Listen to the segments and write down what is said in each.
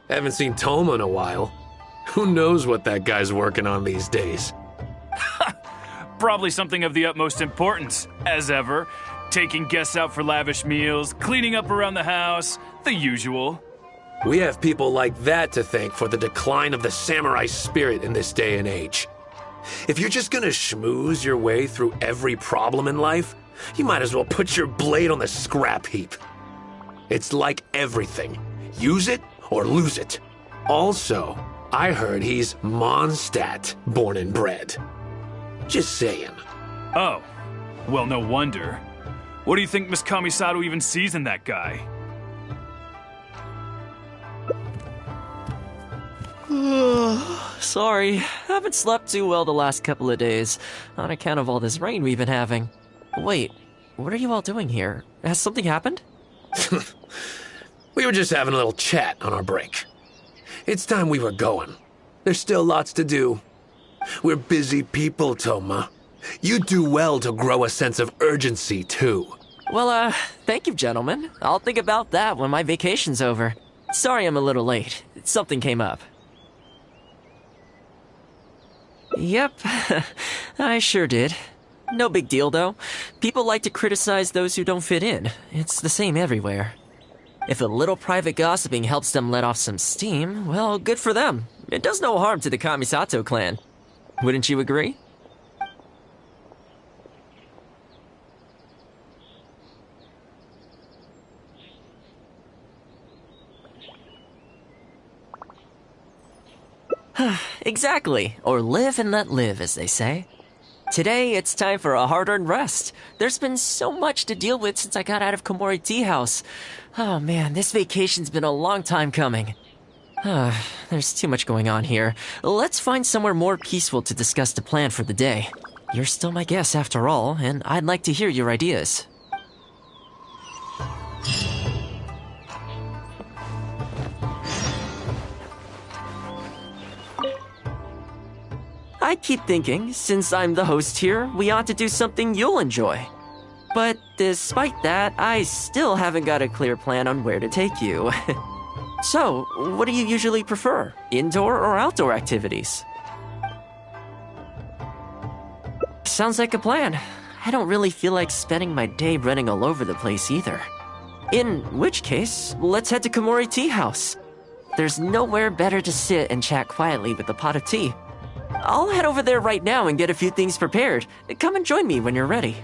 Haven't seen Thoma in a while. Who knows what that guy's working on these days? Probably something of the utmost importance, as ever. Taking guests out for lavish meals, cleaning up around the house, the usual. We have people like that to thank for the decline of the samurai spirit in this day and age. If you're just gonna schmooze your way through every problem in life, you might as well put your blade on the scrap heap. It's like everything. Use it or lose it. Also, I heard he's Mondstadt born and bred. Just saying. Oh, well, no wonder. What do you think Miss Kamisato even sees in that guy? Sorry, haven't slept too well the last couple of days, on account of all this rain we've been having. Wait, what are you all doing here? Has something happened? We were just having a little chat on our break. It's time we were going. There's still lots to do. We're busy people, Thoma. You do well to grow a sense of urgency, too. Well, thank you, gentlemen. I'll think about that when my vacation's over. Sorry I'm a little late. Something came up. Yep, I sure did. No big deal, though. People like to criticize those who don't fit in. It's the same everywhere. If a little private gossiping helps them let off some steam, well, good for them. It does no harm to the Kamisato clan. Wouldn't you agree? Exactly. Or live and let live, as they say. Today, it's time for a hard-earned rest. There's been so much to deal with since I got out of Komori Tea House. Oh man, this vacation's been a long time coming. There's too much going on here. Let's find somewhere more peaceful to discuss the plan for the day. You're still my guest after all, and I'd like to hear your ideas. I keep thinking, since I'm the host here, we ought to do something you'll enjoy. But despite that, I still haven't got a clear plan on where to take you. So, what do you usually prefer? Indoor or outdoor activities? Sounds like a plan. I don't really feel like spending my day running all over the place either. In which case, let's head to Komori Tea House. There's nowhere better to sit and chat quietly with a pot of tea. I'll head over there right now and get a few things prepared. Come and join me when you're ready.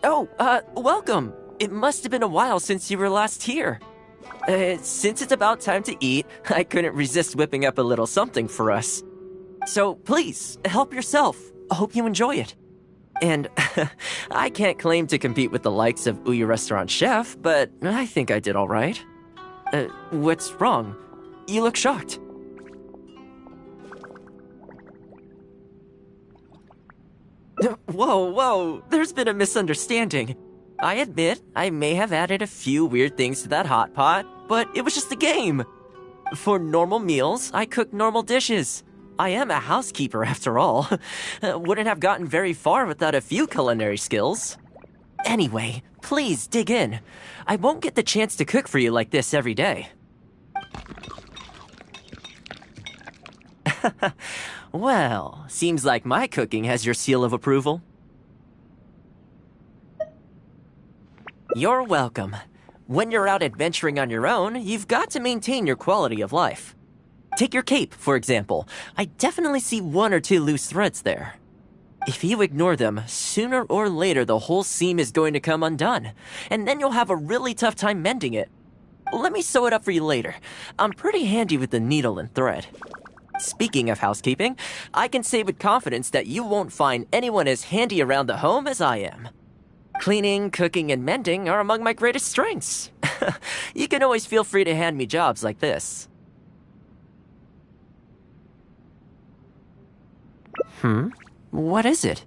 Oh, welcome. It must have been a while since you were last here. Since it's about time to eat, I couldn't resist whipping up a little something for us. So please, help yourself. I hope you enjoy it. And I can't claim to compete with the likes of Ouya Restaurant Chef, but I think I did all right. What's wrong? You look shocked. Whoa, there's been a misunderstanding. I admit I may have added a few weird things to that hot pot, but it was just a game. For normal meals, I cook normal dishes. I am a housekeeper after all. Wouldn't have gotten very far without a few culinary skills. Anyway, please dig in. I won't get the chance to cook for you like this every day. Well, seems like my cooking has your seal of approval. You're welcome. When you're out adventuring on your own, you've got to maintain your quality of life. Take your cape, for example. I definitely see 1 or 2 loose threads there. If you ignore them, sooner or later the whole seam is going to come undone, and then you'll have a really tough time mending it. Let me sew it up for you later. I'm pretty handy with the needle and thread. Speaking of housekeeping, I can say with confidence that you won't find anyone as handy around the home as I am. Cleaning, cooking, and mending are among my greatest strengths. You can always feel free to hand me jobs like this. What is it?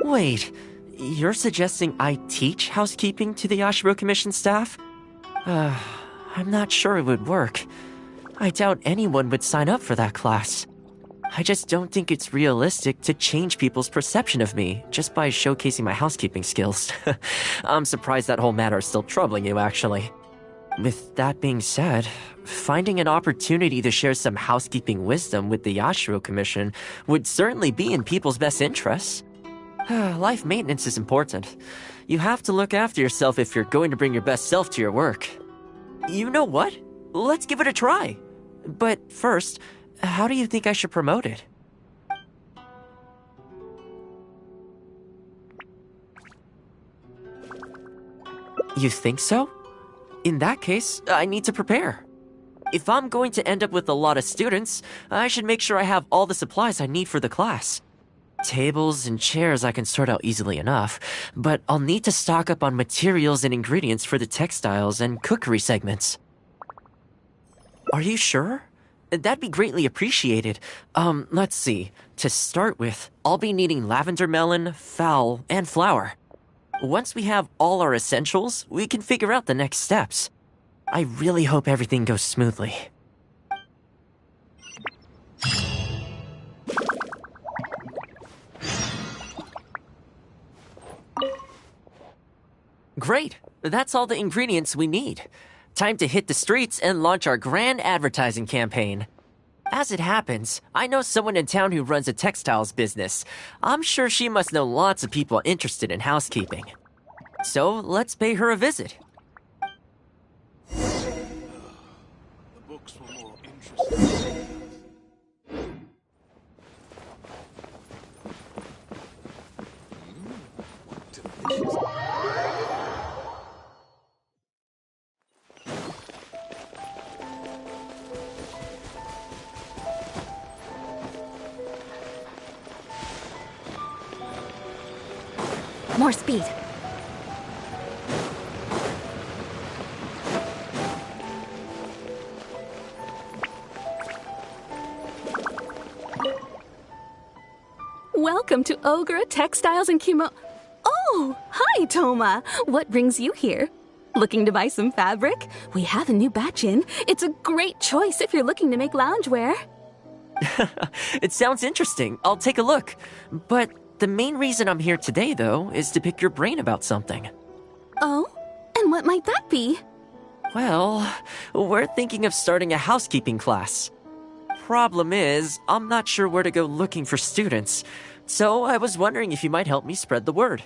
Wait, you're suggesting I teach housekeeping to the Yashiro Commission staff? I'm not sure it would work. I doubt anyone would sign up for that class. I just don't think it's realistic to change people's perception of me just by showcasing my housekeeping skills. I'm surprised that whole matter is still troubling you, actually. With that being said, finding an opportunity to share some housekeeping wisdom with the Yashiro Commission would certainly be in people's best interests. Life maintenance is important. You have to look after yourself if you're going to bring your best self to your work. You know what? Let's give it a try. But first, how do you think I should promote it? You think so? In that case, I need to prepare. If I'm going to end up with a lot of students, I should make sure I have all the supplies I need for the class. Tables and chairs I can sort out easily enough, but I'll need to stock up on materials and ingredients for the textiles and cookery segments. Are you sure? That'd be greatly appreciated. Let's see. To start with, I'll be needing lavender melon, fowl, and flour. Once we have all our essentials, we can figure out the next steps. I really hope everything goes smoothly. Great! That's all the ingredients we need. Time to hit the streets and launch our grand advertising campaign. As it happens, I know someone in town who runs a textiles business. I'm sure she must know lots of people interested in housekeeping. So let's pay her a visit. The books were more interesting. Delicious. More speed. Welcome to Ogre Textiles and Kimo... Oh, hi, Thoma. What brings you here? Looking to buy some fabric? We have a new batch in. It's a great choice if you're looking to make loungewear. It sounds interesting. I'll take a look. But the main reason I'm here today, though, is to pick your brain about something. Oh? And what might that be? Well, we're thinking of starting a housekeeping class. Problem is, I'm not sure where to go looking for students, so I was wondering if you might help me spread the word.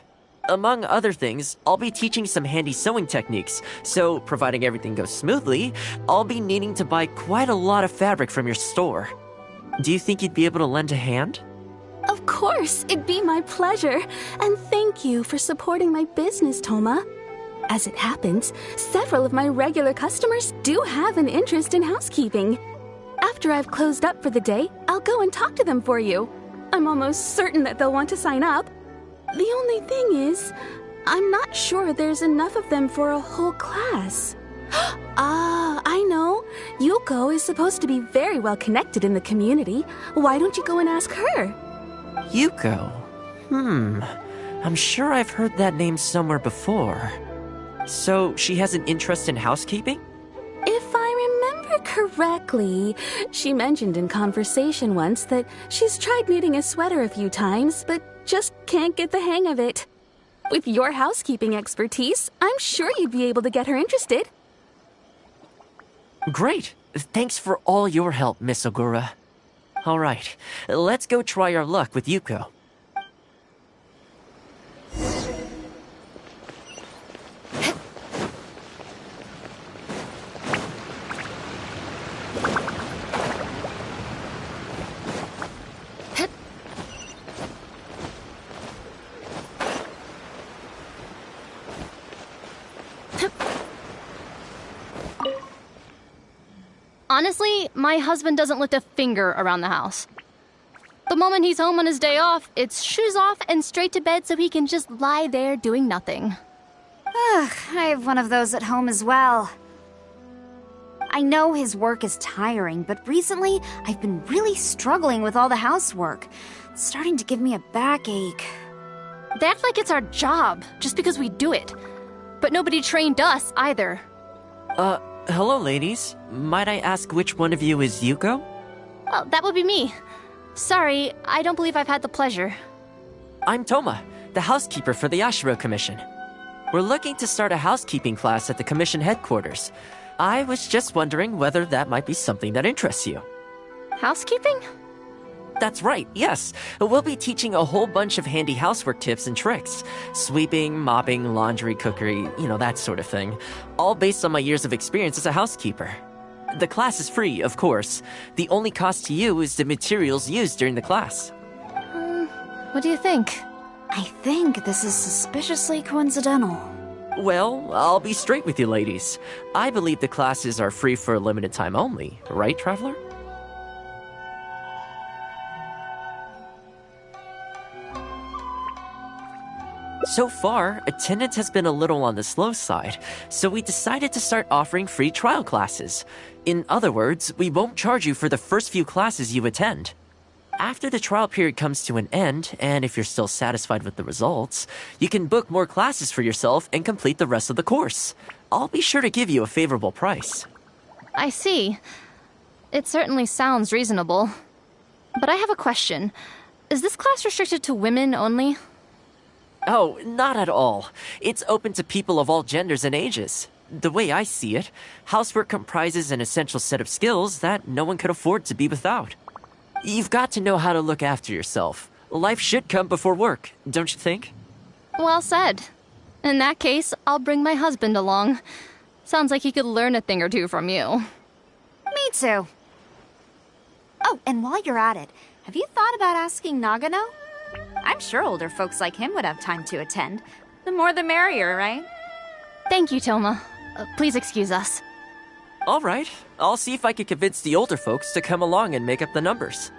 Among other things, I'll be teaching some handy sewing techniques, so providing everything goes smoothly, I'll be needing to buy quite a lot of fabric from your store. Do you think you'd be able to lend a hand? Of course, it'd be my pleasure. And thank you for supporting my business, Thoma. As it happens, several of my regular customers do have an interest in housekeeping. After I've closed up for the day, I'll go and talk to them for you. I'm almost certain that they'll want to sign up. The only thing is, I'm not sure there's enough of them for a whole class. Ah, I know. Yuko is supposed to be very well connected in the community. Why don't you go and ask her? Yuko. I'm sure I've heard that name somewhere before. So, she has an interest in housekeeping? If I remember correctly, she mentioned in conversation once that she's tried knitting a sweater a few times, but just can't get the hang of it. With your housekeeping expertise, I'm sure you'd be able to get her interested. Great. Thanks for all your help, Miss Ogura. All right, let's go try our luck with Yuko. Honestly, my husband doesn't lift a finger around the house. The moment he's home on his day off, it's shoes off and straight to bed so he can just lie there doing nothing. Ugh, I have one of those at home as well. I know his work is tiring, but recently I've been really struggling with all the housework. It's starting to give me a backache. They act like it's our job, just because we do it. But nobody trained us either. Hello, ladies. Might I ask which one of you is Yuko? Oh, that would be me. Sorry, I don't believe I've had the pleasure. I'm Thoma, the housekeeper for the Ashiro Commission. We're looking to start a housekeeping class at the Commission headquarters. I was just wondering whether that might be something that interests you. Housekeeping? That's right, yes. We'll be teaching a whole bunch of handy housework tips and tricks. Sweeping, mopping, laundry, cookery, that sort of thing. All based on my years of experience as a housekeeper. The class is free, of course. The only cost to you is the materials used during the class. What do you think? I think this is suspiciously coincidental. Well, I'll be straight with you, ladies. I believe the classes are free for a limited time only, right, Traveler? So far, attendance has been a little on the slow side, so we decided to start offering free trial classes. In other words, we won't charge you for the first few classes you attend. After the trial period comes to an end, and if you're still satisfied with the results, you can book more classes for yourself and complete the rest of the course. I'll be sure to give you a favorable price. I see. It certainly sounds reasonable. But I have a question. Is this class restricted to women only? Oh, not at all. It's open to people of all genders and ages. The way I see it, housework comprises an essential set of skills that no one could afford to be without. You've got to know how to look after yourself. Life should come before work, don't you think? Well said. In that case, I'll bring my husband along. Sounds like he could learn a thing or two from you. Me too. Oh, and while you're at it, have you thought about asking Nagano? I'm sure older folks like him would have time to attend. The more the merrier, right? Thank you, Thoma. Please excuse us. All right. I'll see if I can convince the older folks to come along and make up the numbers.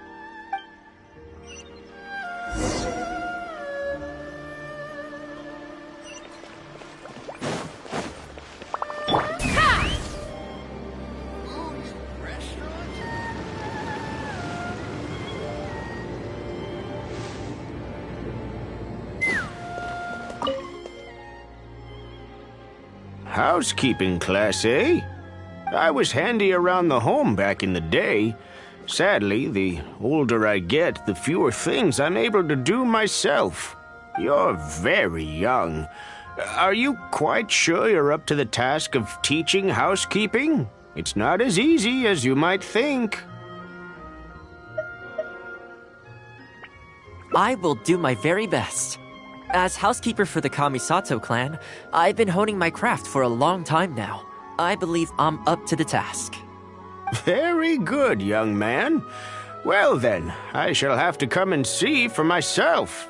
Housekeeping class, eh? I was handy around the home back in the day. Sadly, the older I get, the fewer things I'm able to do myself. You're very young. Are you quite sure you're up to the task of teaching housekeeping? It's not as easy as you might think. I will do my very best. As housekeeper for the Kamisato clan, I've been honing my craft for a long time now. I believe I'm up to the task. Very good, young man. Well then, I shall have to come and see for myself.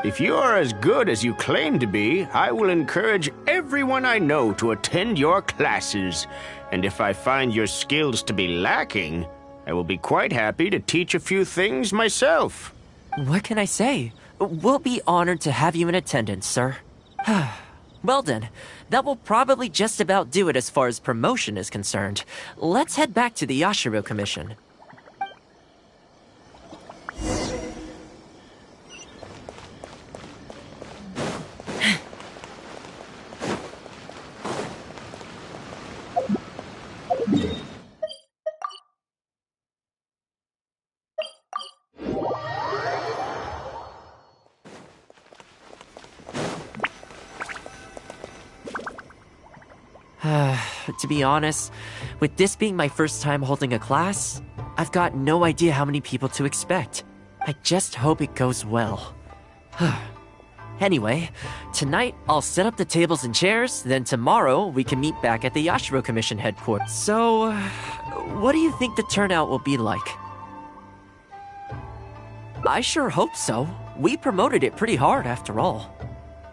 If you're as good as you claim to be, I will encourage everyone I know to attend your classes. And if I find your skills to be lacking, I will be quite happy to teach a few things myself. What can I say? We'll be honored to have you in attendance, sir. Well then, that will probably just about do it as far as promotion is concerned. Let's head back to the Yashiro Commission. To be honest, with this being my first time holding a class, I've got no idea how many people to expect. I just hope it goes well. Anyway, tonight I'll set up the tables and chairs, then tomorrow we can meet back at the Yashiro Commission headquarters. So, what do you think the turnout will be like? I sure hope so. We promoted it pretty hard after all.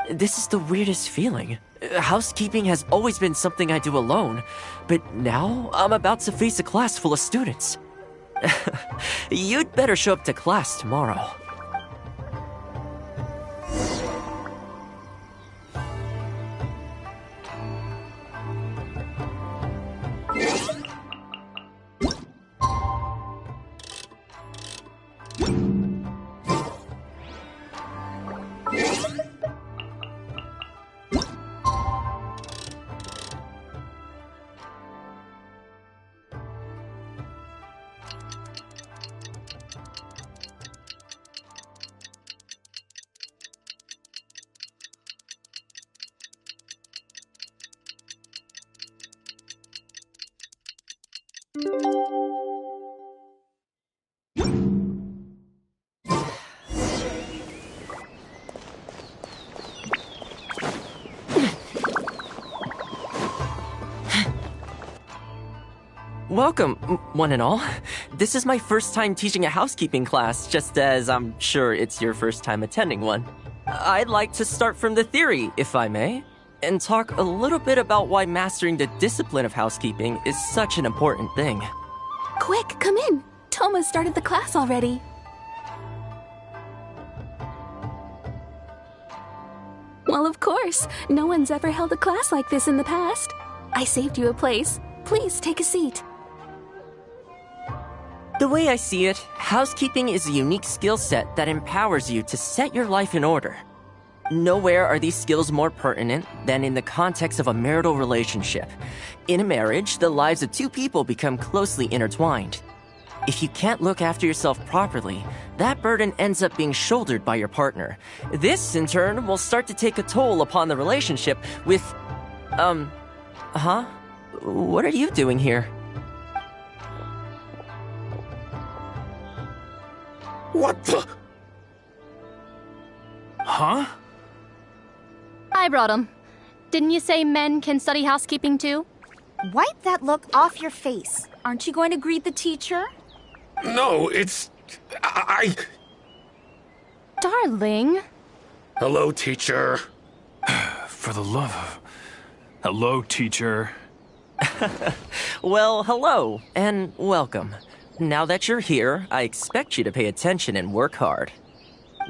This is the weirdest feeling. Housekeeping has always been something I do alone, but now I'm about to face a class full of students. You'd better show up to class tomorrow. Welcome, one and all. This is my first time teaching a housekeeping class, just as I'm sure it's your first time attending one. I'd like to start from the theory, if I may, and talk a little bit about why mastering the discipline of housekeeping is such an important thing. Quick, come in. Thoma started the class already. Well, of course. No one's ever held a class like this in the past. I saved you a place. Please take a seat. The way I see it, housekeeping is a unique skill set that empowers you to set your life in order. Nowhere are these skills more pertinent than in the context of a marital relationship. In a marriage, the lives of two people become closely intertwined. If you can't look after yourself properly, that burden ends up being shouldered by your partner. This, in turn, will start to take a toll upon the relationship with... What are you doing here? What the? Huh? I brought him. Didn't you say men can study housekeeping too? Wipe that look off your face. Aren't you going to greet the teacher? No, it's... I... Darling. Hello, teacher. For the love of... Hello, teacher. Well, hello, and welcome. Now that you're here, I expect you to pay attention and work hard.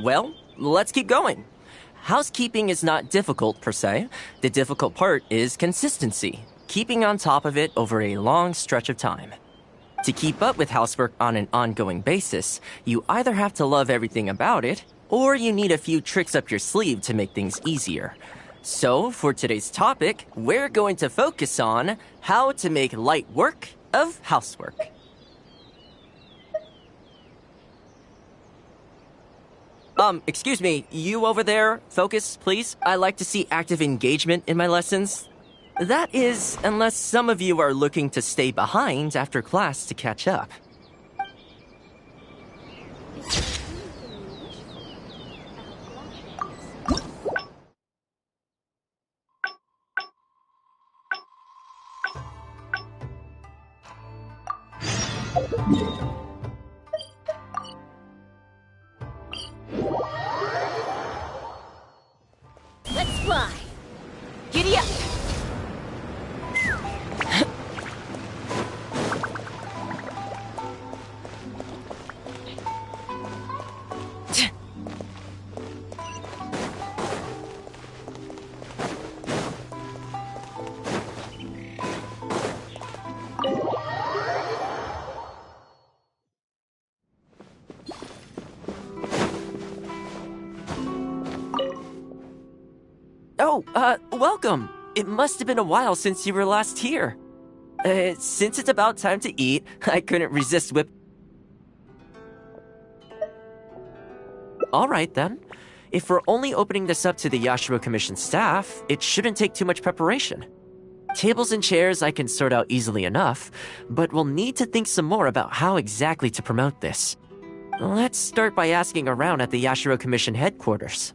Well, let's keep going. Housekeeping is not difficult per se. The difficult part is consistency, keeping on top of it over a long stretch of time. To keep up with housework on an ongoing basis, you either have to love everything about it, or you need a few tricks up your sleeve to make things easier. So, for today's topic, we're going to focus on how to make light work of housework. Excuse me, you over there, focus, please. I like to see active engagement in my lessons. That is, unless some of you are looking to stay behind after class to catch up. Oh, welcome. It must have been a while since you were last here. Since it's about time to eat, I couldn't resist All right, then. If we're only opening this up to the Yashiro Commission staff, it shouldn't take too much preparation. Tables and chairs I can sort out easily enough, but we'll need to think some more about how exactly to promote this. Let's start by asking around at the Yashiro Commission headquarters.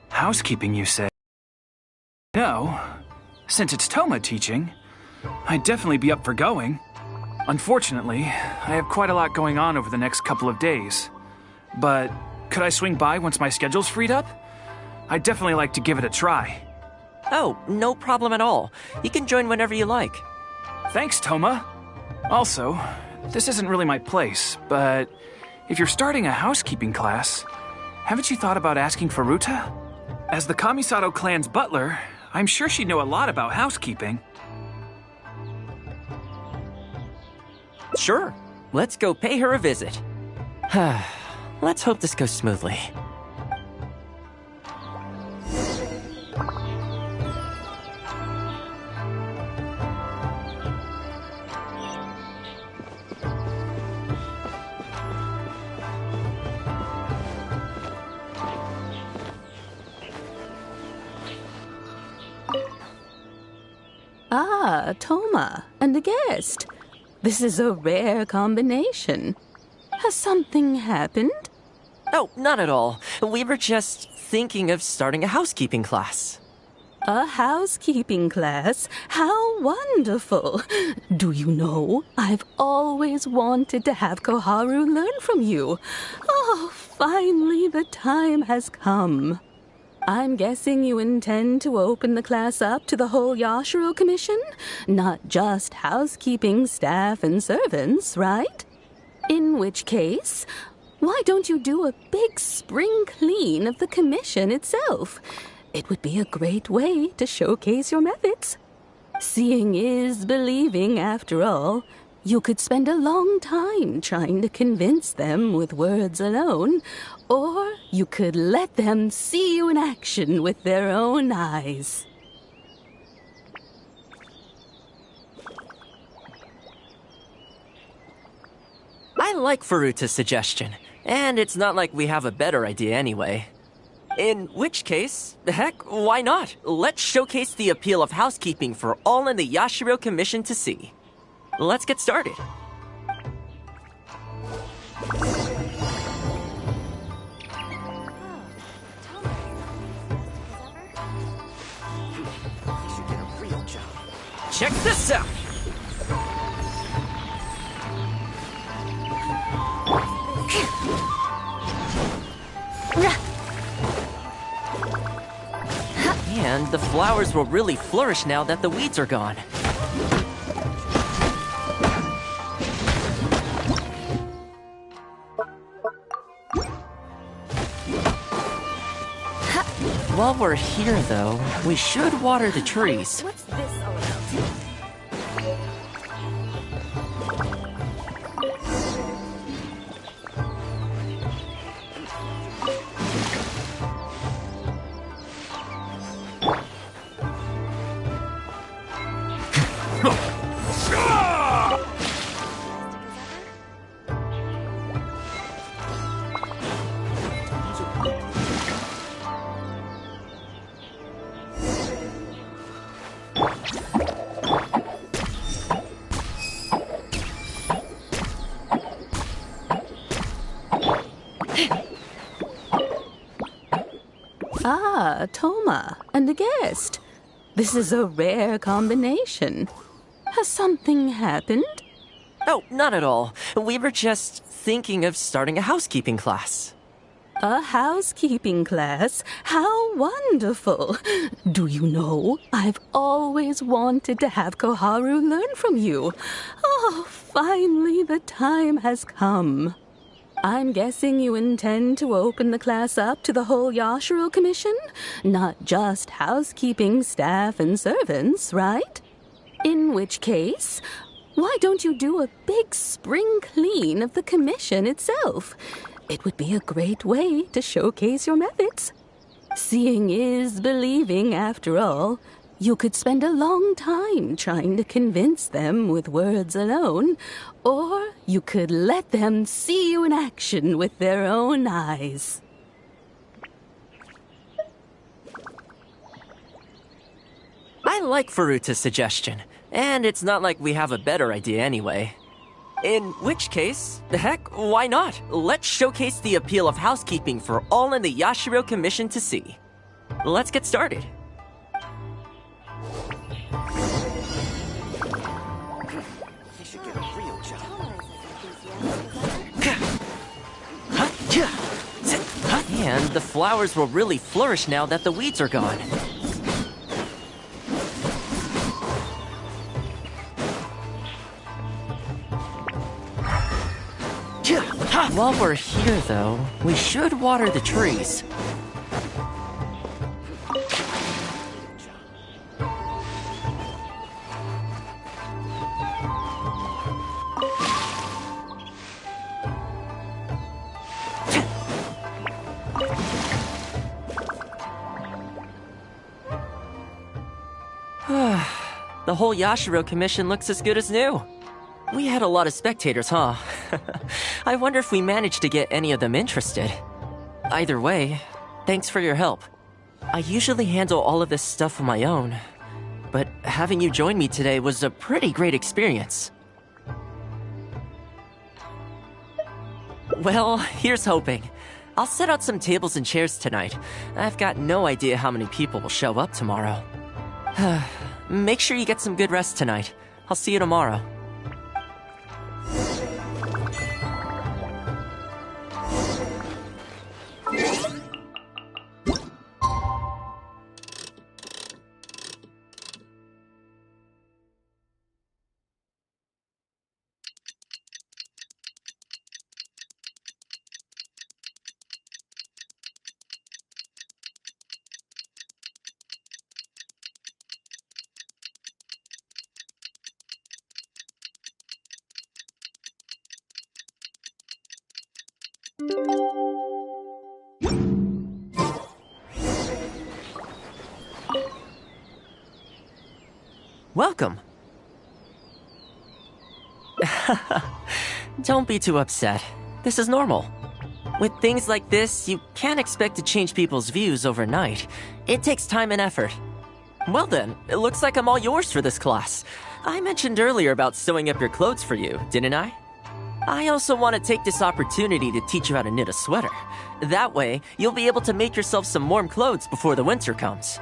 Housekeeping, you say? No. Since it's Thoma teaching, I'd definitely be up for going. Unfortunately, I have quite a lot going on over the next couple of days. But could I swing by once my schedule's freed up? I'd definitely like to give it a try. Oh, no problem at all. You can join whenever you like. Thanks, Thoma. Also, this isn't really my place, but if you're starting a housekeeping class, haven't you thought about asking Furuta? As the Kamisato clan's butler, I'm sure she'd know a lot about housekeeping. Sure. Let's go pay her a visit. Let's hope this goes smoothly. Ah, Thoma, and a guest. This is a rare combination. Has something happened? Oh, not at all. We were just thinking of starting a housekeeping class. A housekeeping class? How wonderful! Do you know, I've always wanted to have Koharu learn from you. Oh, finally the time has come. I'm guessing you intend to open the class up to the whole Yashiro Commission? Not just housekeeping staff and servants, right? In which case, why don't you do a big spring clean of the commission itself? It would be a great way to showcase your methods. Seeing is believing, after all. You could spend a long time trying to convince them with words alone, or you could let them see you in action with their own eyes. I like Furuta's suggestion, and it's not like we have a better idea anyway. In which case, heck, why not? Let's showcase the appeal of housekeeping for all in the Yashiro Commission to see. Let's get started. Check this out! And the flowers will really flourish now that the weeds are gone. While we're here, though, we should water the trees. What's this all about? Ah, Thoma, and a guest. This is a rare combination. Has something happened? Oh, not at all. We were just thinking of starting a housekeeping class. A housekeeping class? How wonderful! Do you know, I've always wanted to have Koharu learn from you. Oh, finally the time has come. I'm guessing you intend to open the class up to the whole Yashiro Commission? Not just housekeeping staff and servants, right? In which case, why don't you do a big spring clean of the commission itself? It would be a great way to showcase your methods. Seeing is believing, after all. You could spend a long time trying to convince them with words alone, or you could let them see you in action with their own eyes. I like Faruta's suggestion, and it's not like we have a better idea anyway. In which case, heck, why not? Let's showcase the appeal of housekeeping for all in the Yashiro Commission to see. Let's get started. He should get a real job. And the flowers will really flourish now that the weeds are gone. While we're here, though, we should water the trees. The whole Yashiro Commission looks as good as new. We had a lot of spectators, huh? I wonder if we managed to get any of them interested. Either way, thanks for your help. I usually handle all of this stuff on my own, but having you join me today was a pretty great experience. Well, here's hoping. I'll set out some tables and chairs tonight. I've got no idea how many people will show up tomorrow. Make sure you get some good rest tonight. I'll see you tomorrow. Welcome. Don't be too upset. This is normal. With things like this, you can't expect to change people's views overnight. It takes time and effort. Well then, it looks like I'm all yours for this class. I mentioned earlier about sewing up your clothes for you, didn't I? I also want to take this opportunity to teach you how to knit a sweater. That way, you'll be able to make yourself some warm clothes before the winter comes.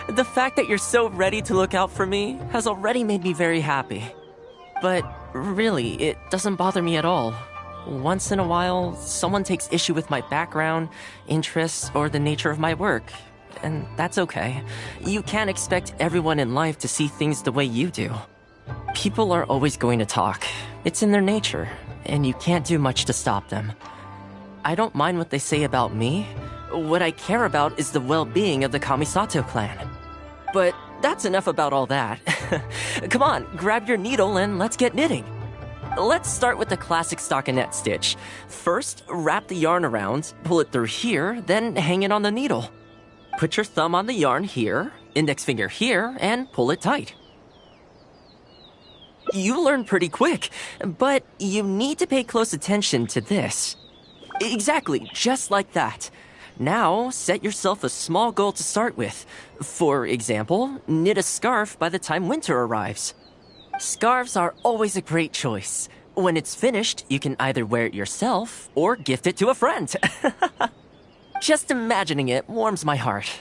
The fact that you're so ready to look out for me has already made me very happy. But really, it doesn't bother me at all. Once in a while, someone takes issue with my background, interests, or the nature of my work. And that's okay. You can't expect everyone in life to see things the way you do. People are always going to talk. It's in their nature, and you can't do much to stop them. I don't mind what they say about me. What I care about is the well-being of the Kamisato clan. But that's enough about all that. Come on, grab your needle and let's get knitting. Let's start with the classic stockinette stitch. First, wrap the yarn around, pull it through here, then hang it on the needle. Put your thumb on the yarn here, index finger here, and pull it tight. You learn pretty quick, but you need to pay close attention to this. Exactly, just like that. Now, set yourself a small goal to start with. For example, knit a scarf by the time winter arrives. Scarves are always a great choice. When it's finished, you can either wear it yourself or gift it to a friend. Just imagining it warms my heart.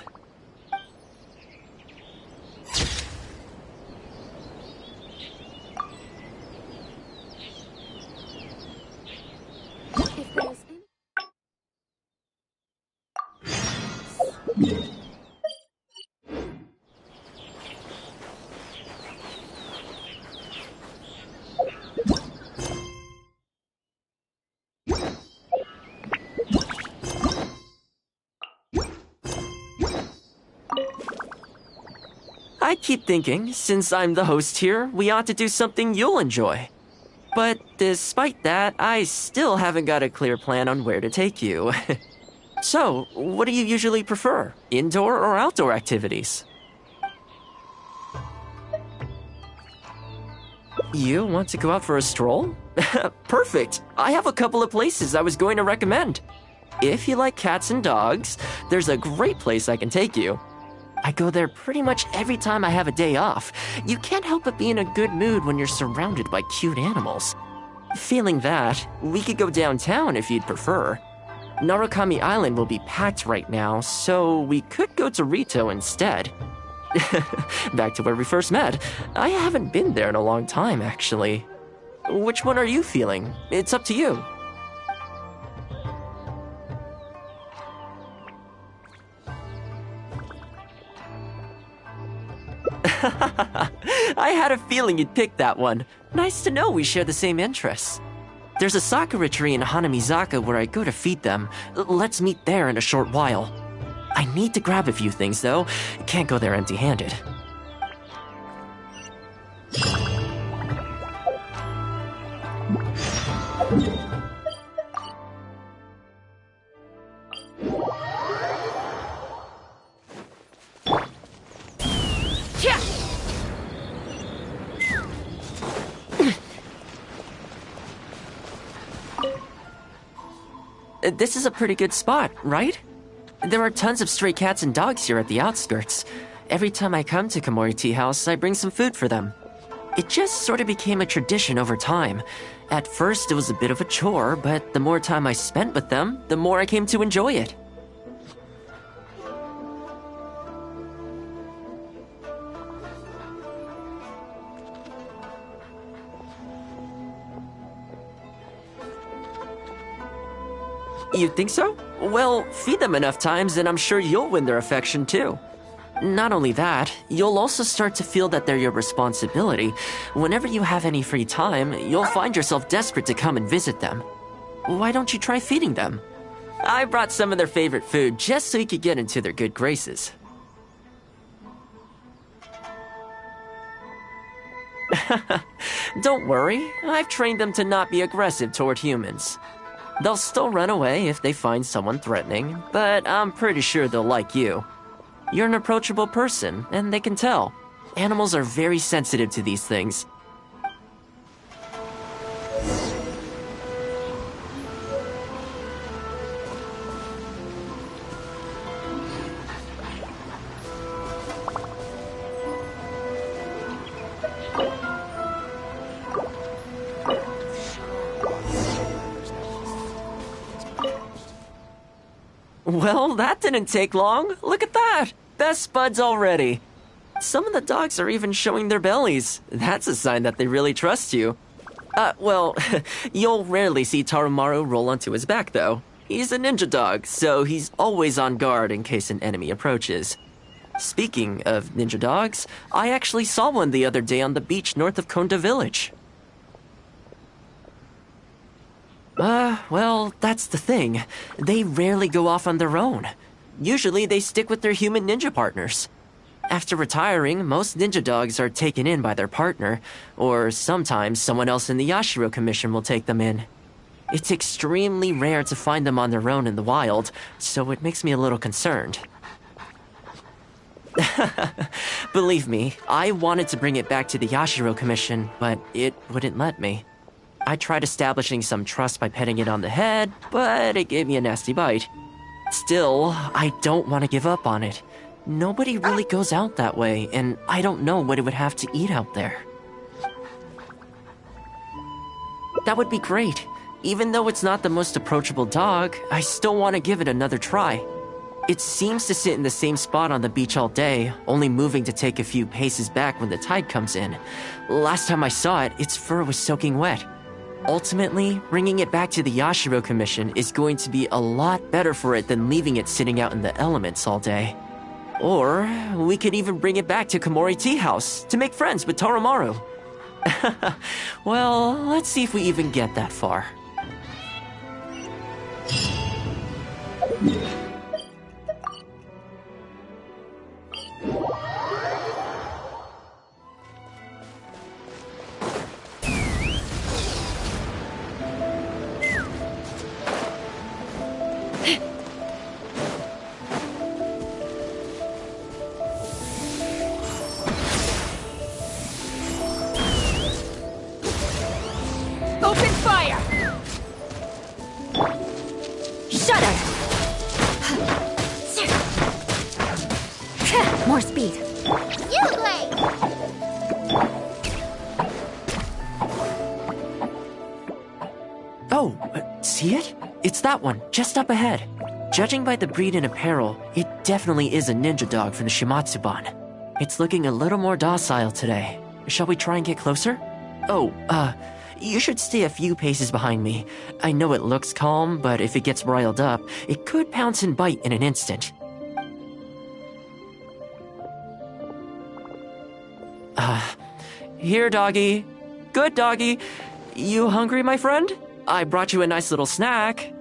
I keep thinking, since I'm the host here, we ought to do something you'll enjoy. But despite that, I still haven't got a clear plan on where to take you. So, what do you usually prefer? Indoor or outdoor activities? You want to go out for a stroll? Perfect! I have a couple of places I was going to recommend. If you like cats and dogs, there's a great place I can take you. I go there pretty much every time I have a day off. You can't help but be in a good mood when you're surrounded by cute animals. Feeling that, we could go downtown if you'd prefer. Narukami Island will be packed right now, so we could go to Rito instead. Back to where we first met. I haven't been there in a long time, actually. Which one are you feeling? It's up to you. I had a feeling you'd pick that one. Nice to know we share the same interests. There's a sakura tree in Hanamizaka where I go to feed them. Let's meet there in a short while. I need to grab a few things, though. Can't go there empty-handed. This is a pretty good spot, right? There are tons of stray cats and dogs here at the outskirts. Every time I come to Komori Tea House, I bring some food for them. It just sort of became a tradition over time. At first, it was a bit of a chore, but the more time I spent with them, the more I came to enjoy it. You think so? Well, feed them enough times and I'm sure you'll win their affection too. Not only that, you'll also start to feel that they're your responsibility. Whenever you have any free time, you'll find yourself desperate to come and visit them. Why don't you try feeding them? I brought some of their favorite food just so you could get into their good graces. Don't worry, I've trained them to not be aggressive toward humans. They'll still run away if they find someone threatening, but I'm pretty sure they'll like you. You're an approachable person, and they can tell. Animals are very sensitive to these things. Well, that didn't take long. Look at that! Best buds already. Some of the dogs are even showing their bellies. That's a sign that they really trust you. Well, you'll rarely see Tarumaru roll onto his back, though. He's a ninja dog, so he's always on guard in case an enemy approaches. Speaking of ninja dogs, I actually saw one the other day on the beach north of Konda Village. Well, that's the thing. They rarely go off on their own. Usually they stick with their human ninja partners. After retiring, most ninja dogs are taken in by their partner, or sometimes someone else in the Yashiro Commission will take them in. It's extremely rare to find them on their own in the wild, so it makes me a little concerned. Believe me, I wanted to bring it back to the Yashiro Commission, but it wouldn't let me. I tried establishing some trust by petting it on the head, but it gave me a nasty bite. Still, I don't want to give up on it. Nobody really goes out that way, and I don't know what it would have to eat out there. That would be great. Even though it's not the most approachable dog, I still want to give it another try. It seems to sit in the same spot on the beach all day, only moving to take a few paces back when the tide comes in. Last time I saw it, its fur was soaking wet. Ultimately, bringing it back to the Yashiro Commission is going to be a lot better for it than leaving it sitting out in the elements all day. Or we could even bring it back to Komori Tea House to make friends with Toromaru. Well, let's see if we even get that far. Open fire! Shudder! More speed. You blade! Oh, see it? It's that one, just up ahead. Judging by the breed and apparel, it definitely is a ninja dog from the Shimatsuban. It's looking a little more docile today. Shall we try and get closer? Oh, you should stay a few paces behind me. I know it looks calm, but if it gets riled up, it could pounce and bite in an instant. Here, doggy. Good doggy. You hungry, my friend? I brought you a nice little snack.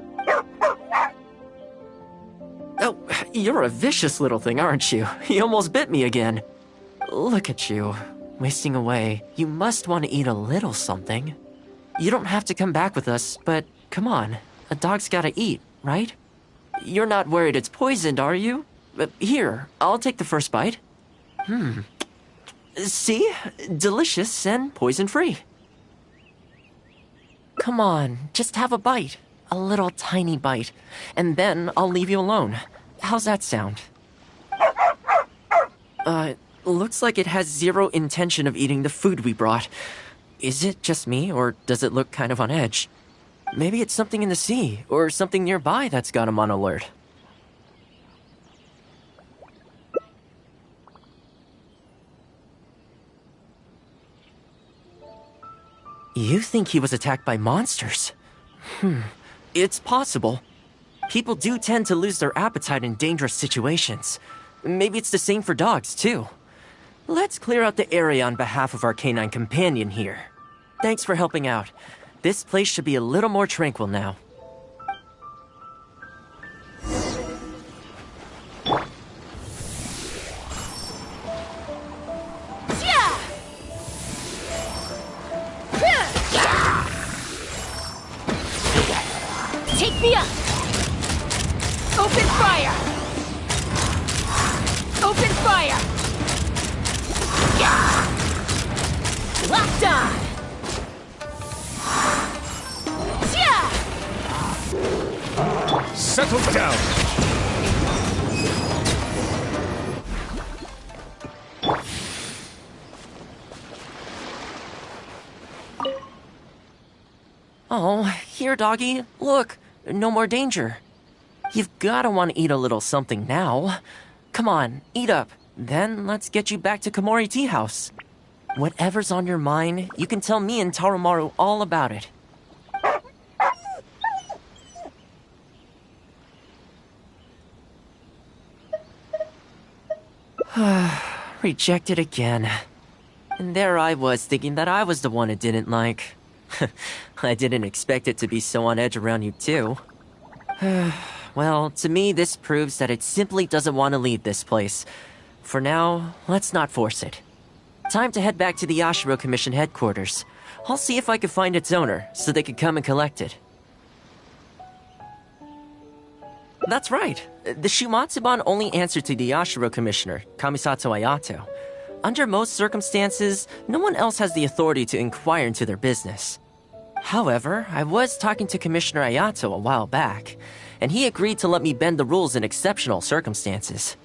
Oh, you're a vicious little thing, aren't you? You almost bit me again. Look at you, wasting away. You must want to eat a little something. You don't have to come back with us, but come on. A dog's gotta eat, right? You're not worried it's poisoned, are you? Here, I'll take the first bite. See? Delicious and poison-free. Come on, just have a bite. A little tiny bite. And then I'll leave you alone. How's that sound? Looks like it has zero intention of eating the food we brought. Is it just me, or does it look kind of on edge? Maybe it's something in the sea, or something nearby that's got him on alert. You think he was attacked by monsters? It's possible. People do tend to lose their appetite in dangerous situations. Maybe it's the same for dogs, too. Let's clear out the area on behalf of our canine companion here. Thanks for helping out. This place should be a little more tranquil now. Take me up! Open fire! Open fire! Locked on! Settle down! Oh, here, doggy. Look, no more danger. You've gotta want to eat a little something now. Come on, eat up. Then let's get you back to Komori Tea House. Whatever's on your mind, you can tell me and Toromaru all about it. Rejected again. And there I was thinking that I was the one it didn't like. I didn't expect it to be so on edge around you too. Well, to me this proves that it simply doesn't want to leave this place. For now, let's not force it. Time to head back to the Yashiro Commission headquarters. I'll see if I can find its owner, so they can come and collect it. That's right. The Shumatsuban only answer to the Yashiro Commissioner, Kamisato Ayato. Under most circumstances, no one else has the authority to inquire into their business. However, I was talking to Commissioner Ayato a while back, and he agreed to let me bend the rules in exceptional circumstances.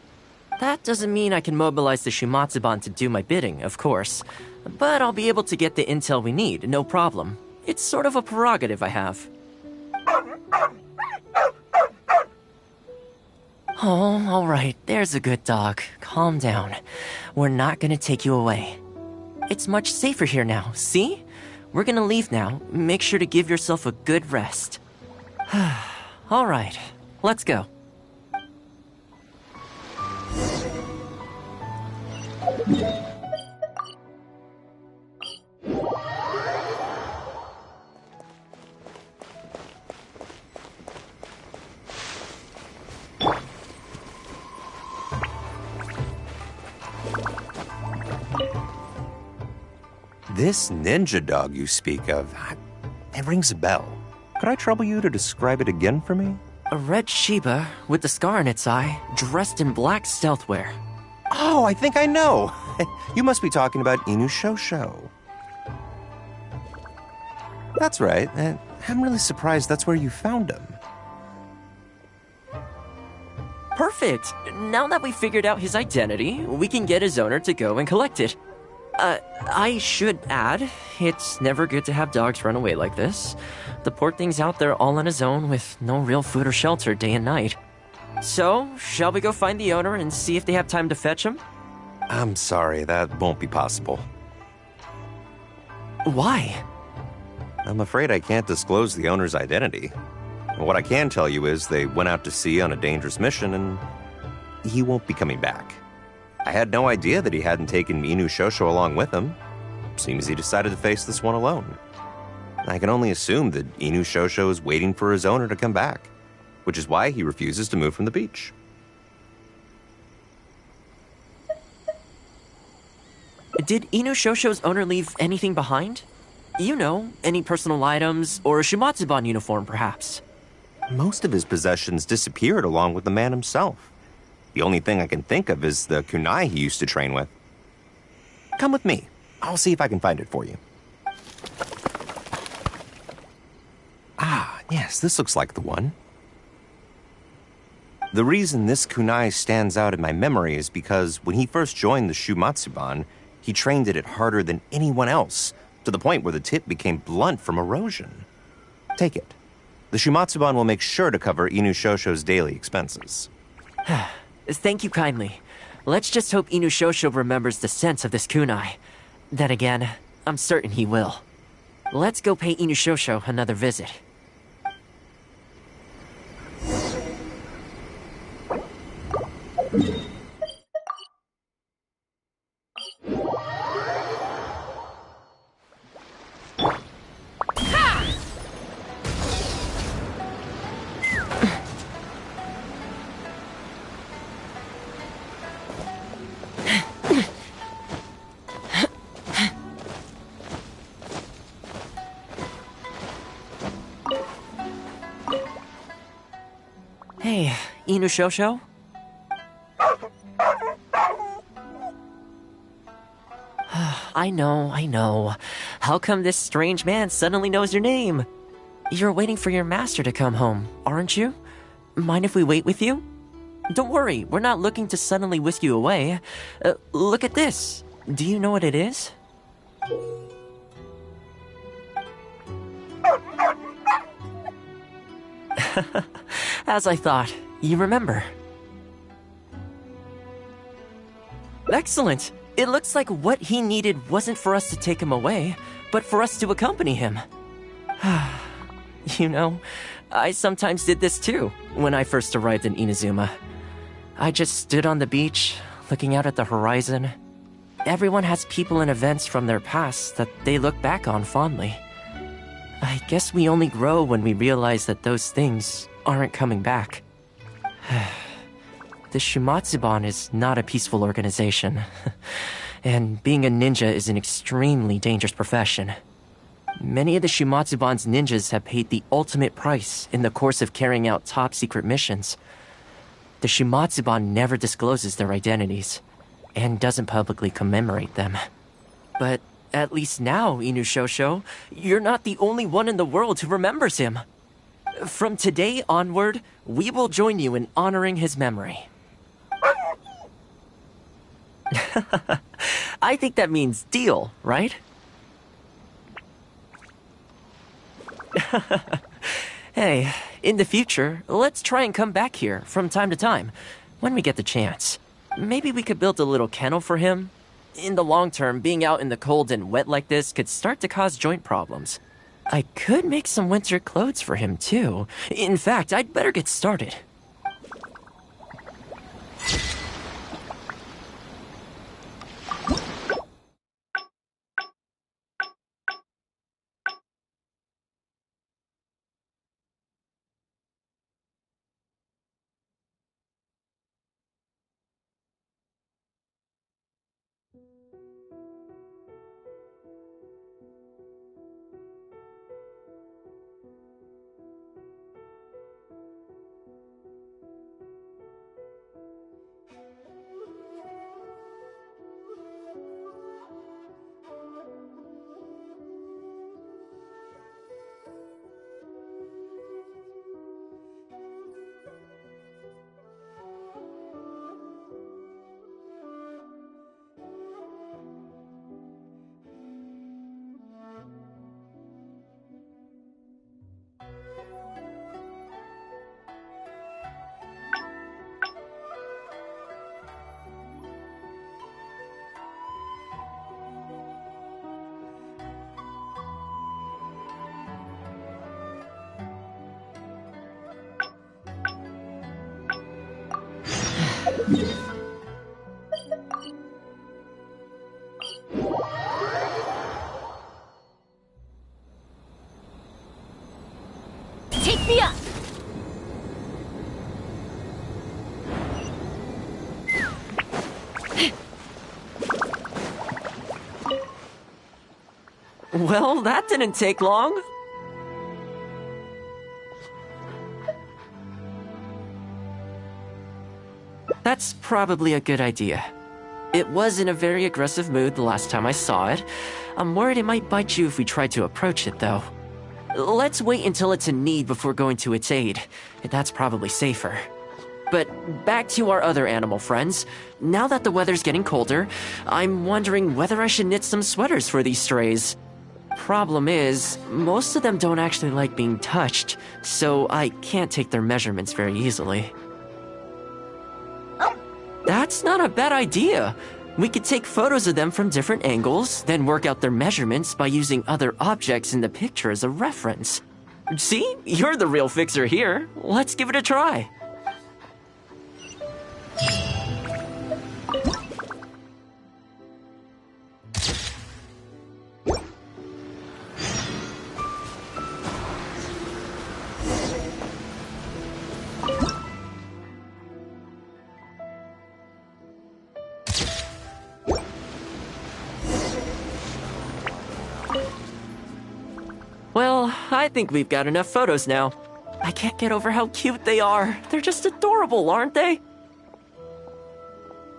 That doesn't mean I can mobilize the Shumatsuban to do my bidding, of course, but I'll be able to get the intel we need, no problem. It's sort of a prerogative I have. Oh, all right, there's a good dog. Calm down. We're not gonna take you away. It's much safer here now, see? we're gonna leave now. Make sure to give yourself a good rest. All right, let's go. This ninja dog you speak of, it rings a bell. Could I trouble you to describe it again for me? A red Shiba with the scar in its eye, dressed in black stealth wear. Oh, I think I know. You must be talking about Inu Shosho. That's right. I'm really surprised that's where you found him. Perfect. Now that we figured out his identity, we can get his owner to go and collect it. I should add, it's never good to have dogs run away like this. The poor thing's out there all on his own with no real food or shelter day and night. So, shall we go find the owner and see if they have time to fetch him? I'm sorry, that won't be possible. Why? I'm afraid I can't disclose the owner's identity. What I can tell you is they went out to sea on a dangerous mission and he won't be coming back. I had no idea that he hadn't taken Inu Shosho along with him. Seems he decided to face this one alone. I can only assume that Inu Shosho is waiting for his owner to come back, which is why he refuses to move from the beach. Did Inu Shosho's owner leave anything behind? You know, any personal items or a Shumatsuban uniform, perhaps? Most of his possessions disappeared along with the man himself. The only thing I can think of is the kunai he used to train with. Come with me. I'll see if I can find it for you. Ah, yes, this looks like the one. The reason this kunai stands out in my memory is because when he first joined the Shumatsuban, he trained at it harder than anyone else, to the point where the tip became blunt from erosion. Take it. The Shumatsuban will make sure to cover Inu Shosho's daily expenses. Thank you kindly. Let's just hope Inu Shosho remembers the sense of this kunai. Then again, I'm certain he will. Let's go pay Inu Shosho another visit. Hey, Inu Shosho? I know. How come this strange man suddenly knows your name? You're waiting for your master to come home, aren't you? Mind if we wait with you? Don't worry, we're not looking to suddenly whisk you away. Look at this. Do you know what it is? As I thought, you remember. Excellent! It looks like what he needed wasn't for us to take him away, but for us to accompany him. You know, I sometimes did this too, when I first arrived in Inazuma. I just stood on the beach, looking out at the horizon. Everyone has people and events from their past that they look back on fondly. I guess we only grow when we realize that those things aren't coming back. The Shumatsuban is not a peaceful organization, and being a ninja is an extremely dangerous profession. Many of the Shumatsuban's ninjas have paid the ultimate price in the course of carrying out top-secret missions. The Shumatsuban never discloses their identities, and doesn't publicly commemorate them. But at least now, Inu Shosho, you're not the only one in the world who remembers him. From today onward, we will join you in honoring his memory. I think that means deal, right? Hey, in the future, let's try and come back here from time to time, when we get the chance. Maybe we could build a little kennel for him. In the long term, being out in the cold and wet like this could start to cause joint problems. I could make some winter clothes for him, too. In fact, I'd better get started. Take me up! Well, that didn't take long. That's probably a good idea. It was in a very aggressive mood the last time I saw it. I'm worried it might bite you if we try to approach it, though. Let's wait until it's in need before going to its aid. That's probably safer. But back to our other animal friends. Now that the weather's getting colder, I'm wondering whether I should knit some sweaters for these strays. Problem is, most of them don't actually like being touched, so I can't take their measurements very easily. That's not a bad idea. We could take photos of them from different angles, then work out their measurements by using other objects in the picture as a reference. See? You're the real fixer here. Let's give it a try. Well, I think we've got enough photos now. I can't get over how cute they are. They're just adorable, aren't they?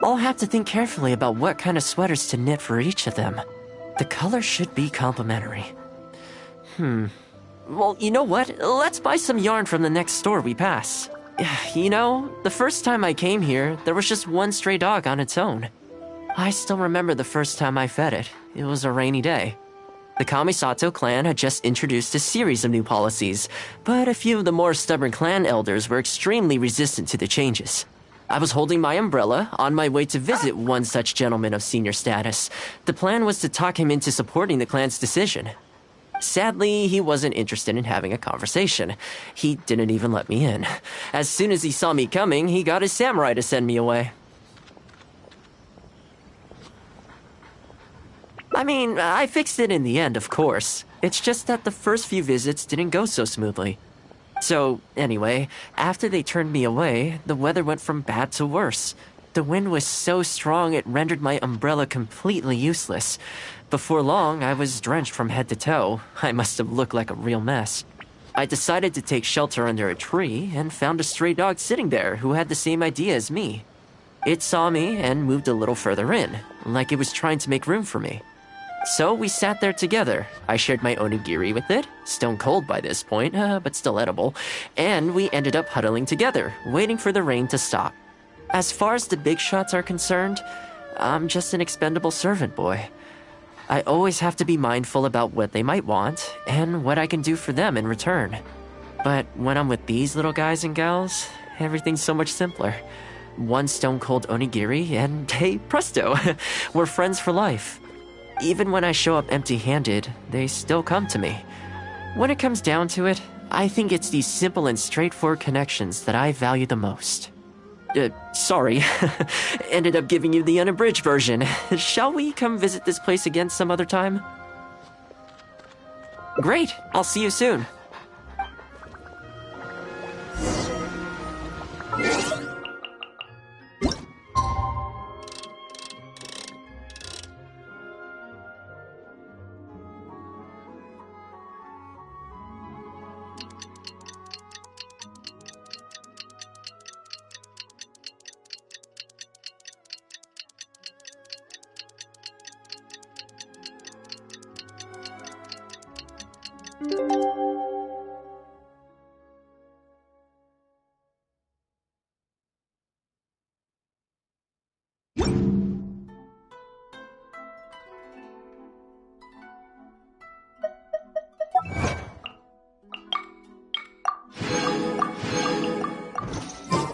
I'll have to think carefully about what kind of sweaters to knit for each of them. The colors should be complementary. Well, you know what? Let's buy some yarn from the next store we pass. You know, the first time I came here, there was just one stray dog on its own. I still remember the first time I fed it. It was a rainy day. The Kamisato clan had just introduced a series of new policies, but a few of the more stubborn clan elders were extremely resistant to the changes. I was holding my umbrella, on my way to visit one such gentleman of senior status. The plan was to talk him into supporting the clan's decision. Sadly, he wasn't interested in having a conversation. He didn't even let me in. As soon as he saw me coming, he got his samurai to send me away. I mean, I fixed it in the end, of course. It's just that the first few visits didn't go so smoothly. So, anyway, after they turned me away, the weather went from bad to worse. The wind was so strong it rendered my umbrella completely useless. Before long, I was drenched from head to toe. I must have looked like a real mess. I decided to take shelter under a tree and found a stray dog sitting there who had the same idea as me. It saw me and moved a little further in, like it was trying to make room for me. So we sat there together. I shared my onigiri with it, stone cold by this point, but still edible, and we ended up huddling together, waiting for the rain to stop. As far as the big shots are concerned, I'm just an expendable servant boy. I always have to be mindful about what they might want and what I can do for them in return. But when I'm with these little guys and gals, everything's so much simpler. one stone cold onigiri, and hey, presto, we're friends for life. Even when I show up empty-handed, they still come to me. When it comes down to it, I think it's these simple and straightforward connections that I value the most. Sorry. Ended up giving you the unabridged version. Shall we come visit this place again some other time? Great. I'll see you soon.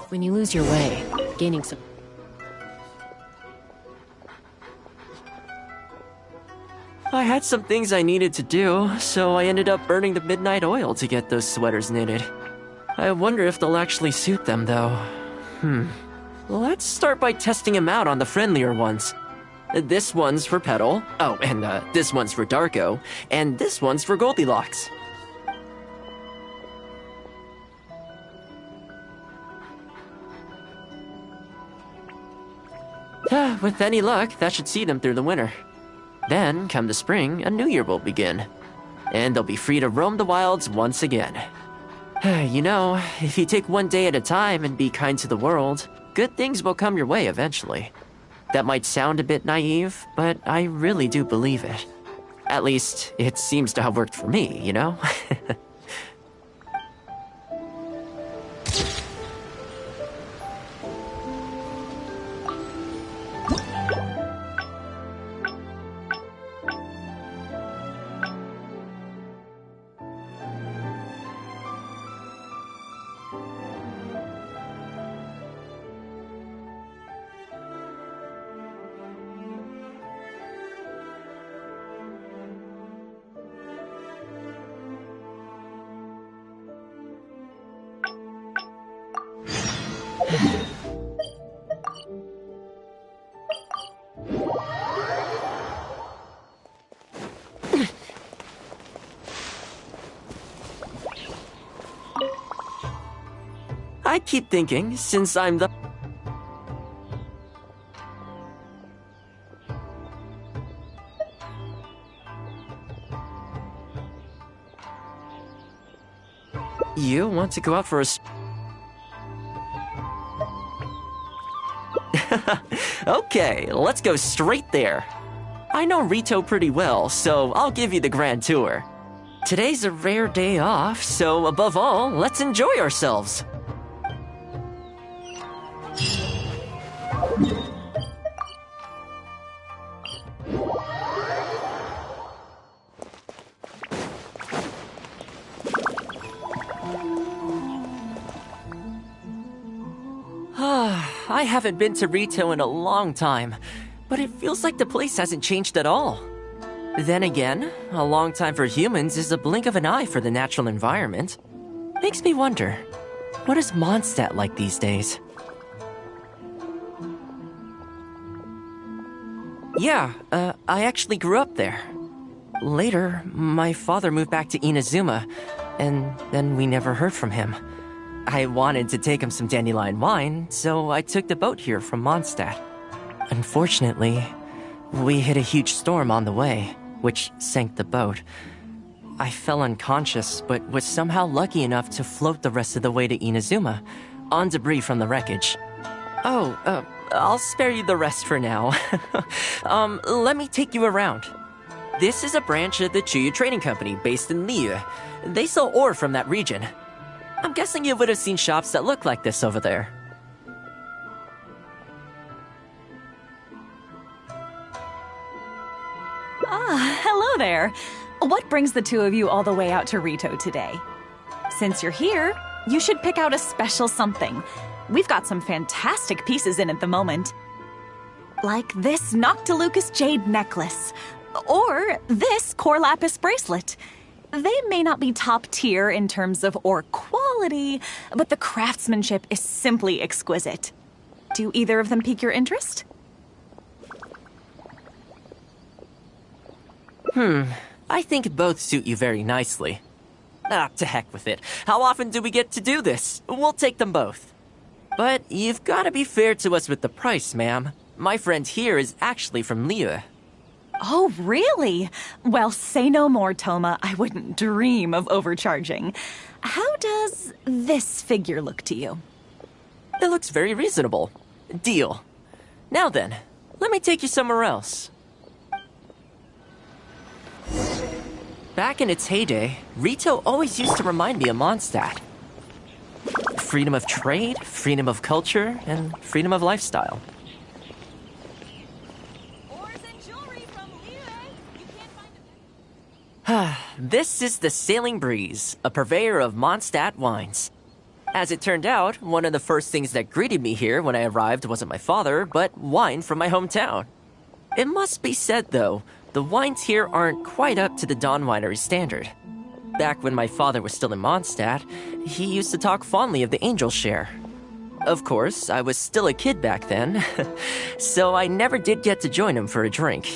When you lose your way, gaining some... I had some things I needed to do, so I ended up burning the midnight oil to get those sweaters knitted. I wonder if they'll actually suit them, though. Let's start by testing them out on the friendlier ones. This one's for Petal. Oh, and this one's for Darko. And this one's for Goldilocks. With any luck, that should see them through the winter. Then, come the spring, a new year will begin. And they'll be free to roam the wilds once again. You know, if you take one day at a time and be kind to the world, good things will come your way eventually. That might sound a bit naive, but I really do believe it. At least, it seems to have worked for me, you know? I keep thinking, since I'm the... You want to go out for a... Okay, let's go straight there. I know Rito pretty well, so I'll give you the grand tour. Today's a rare day off, so above all, let's enjoy ourselves. I haven't been to Rito in a long time, but it feels like the place hasn't changed at all. Then again, a long time for humans is a blink of an eye for the natural environment. Makes me wonder, what is Mondstadt like these days? Yeah, I actually grew up there. Later, my father moved back to Inazuma, and then we never heard from him. I wanted to take him some dandelion wine, so I took the boat here from Mondstadt. Unfortunately, we hit a huge storm on the way, which sank the boat. I fell unconscious, but was somehow lucky enough to float the rest of the way to Inazuma, on debris from the wreckage. Oh, I'll spare you the rest for now. Let me take you around. This is a branch of the Chuyu Trading Company based in Liu. They sell ore from that region. I'm guessing you would have seen shops that look like this over there. Ah, hello there. What brings the two of you all the way out to Rito today? Since you're here, you should pick out a special something. We've got some fantastic pieces in at the moment. Like this Noctilucus jade necklace. Or this core lapis bracelet. They may not be top tier in terms of ore quality, but the craftsmanship is simply exquisite. Do either of them pique your interest? I think both suit you very nicely. Ah, to heck with it. How often do we get to do this? We'll take them both. But you've got to be fair to us with the price, ma'am. My friend here is actually from Liyue. Oh, really? Well, say no more, Thoma. I wouldn't dream of overcharging. How does this figure look to you? It looks very reasonable. Deal. Now then, let me take you somewhere else. Back in its heyday, Rito always used to remind me of Mondstadt. Freedom of trade, freedom of culture, and freedom of lifestyle. This is the Sailing Breeze, a purveyor of Mondstadt wines. As it turned out, one of the first things that greeted me here when I arrived wasn't my father, but wine from my hometown. It must be said, though, the wines here aren't quite up to the Dawn Winery standard. Back when my father was still in Mondstadt, he used to talk fondly of the Angel Share. Of course, I was still a kid back then, so I never did get to join him for a drink.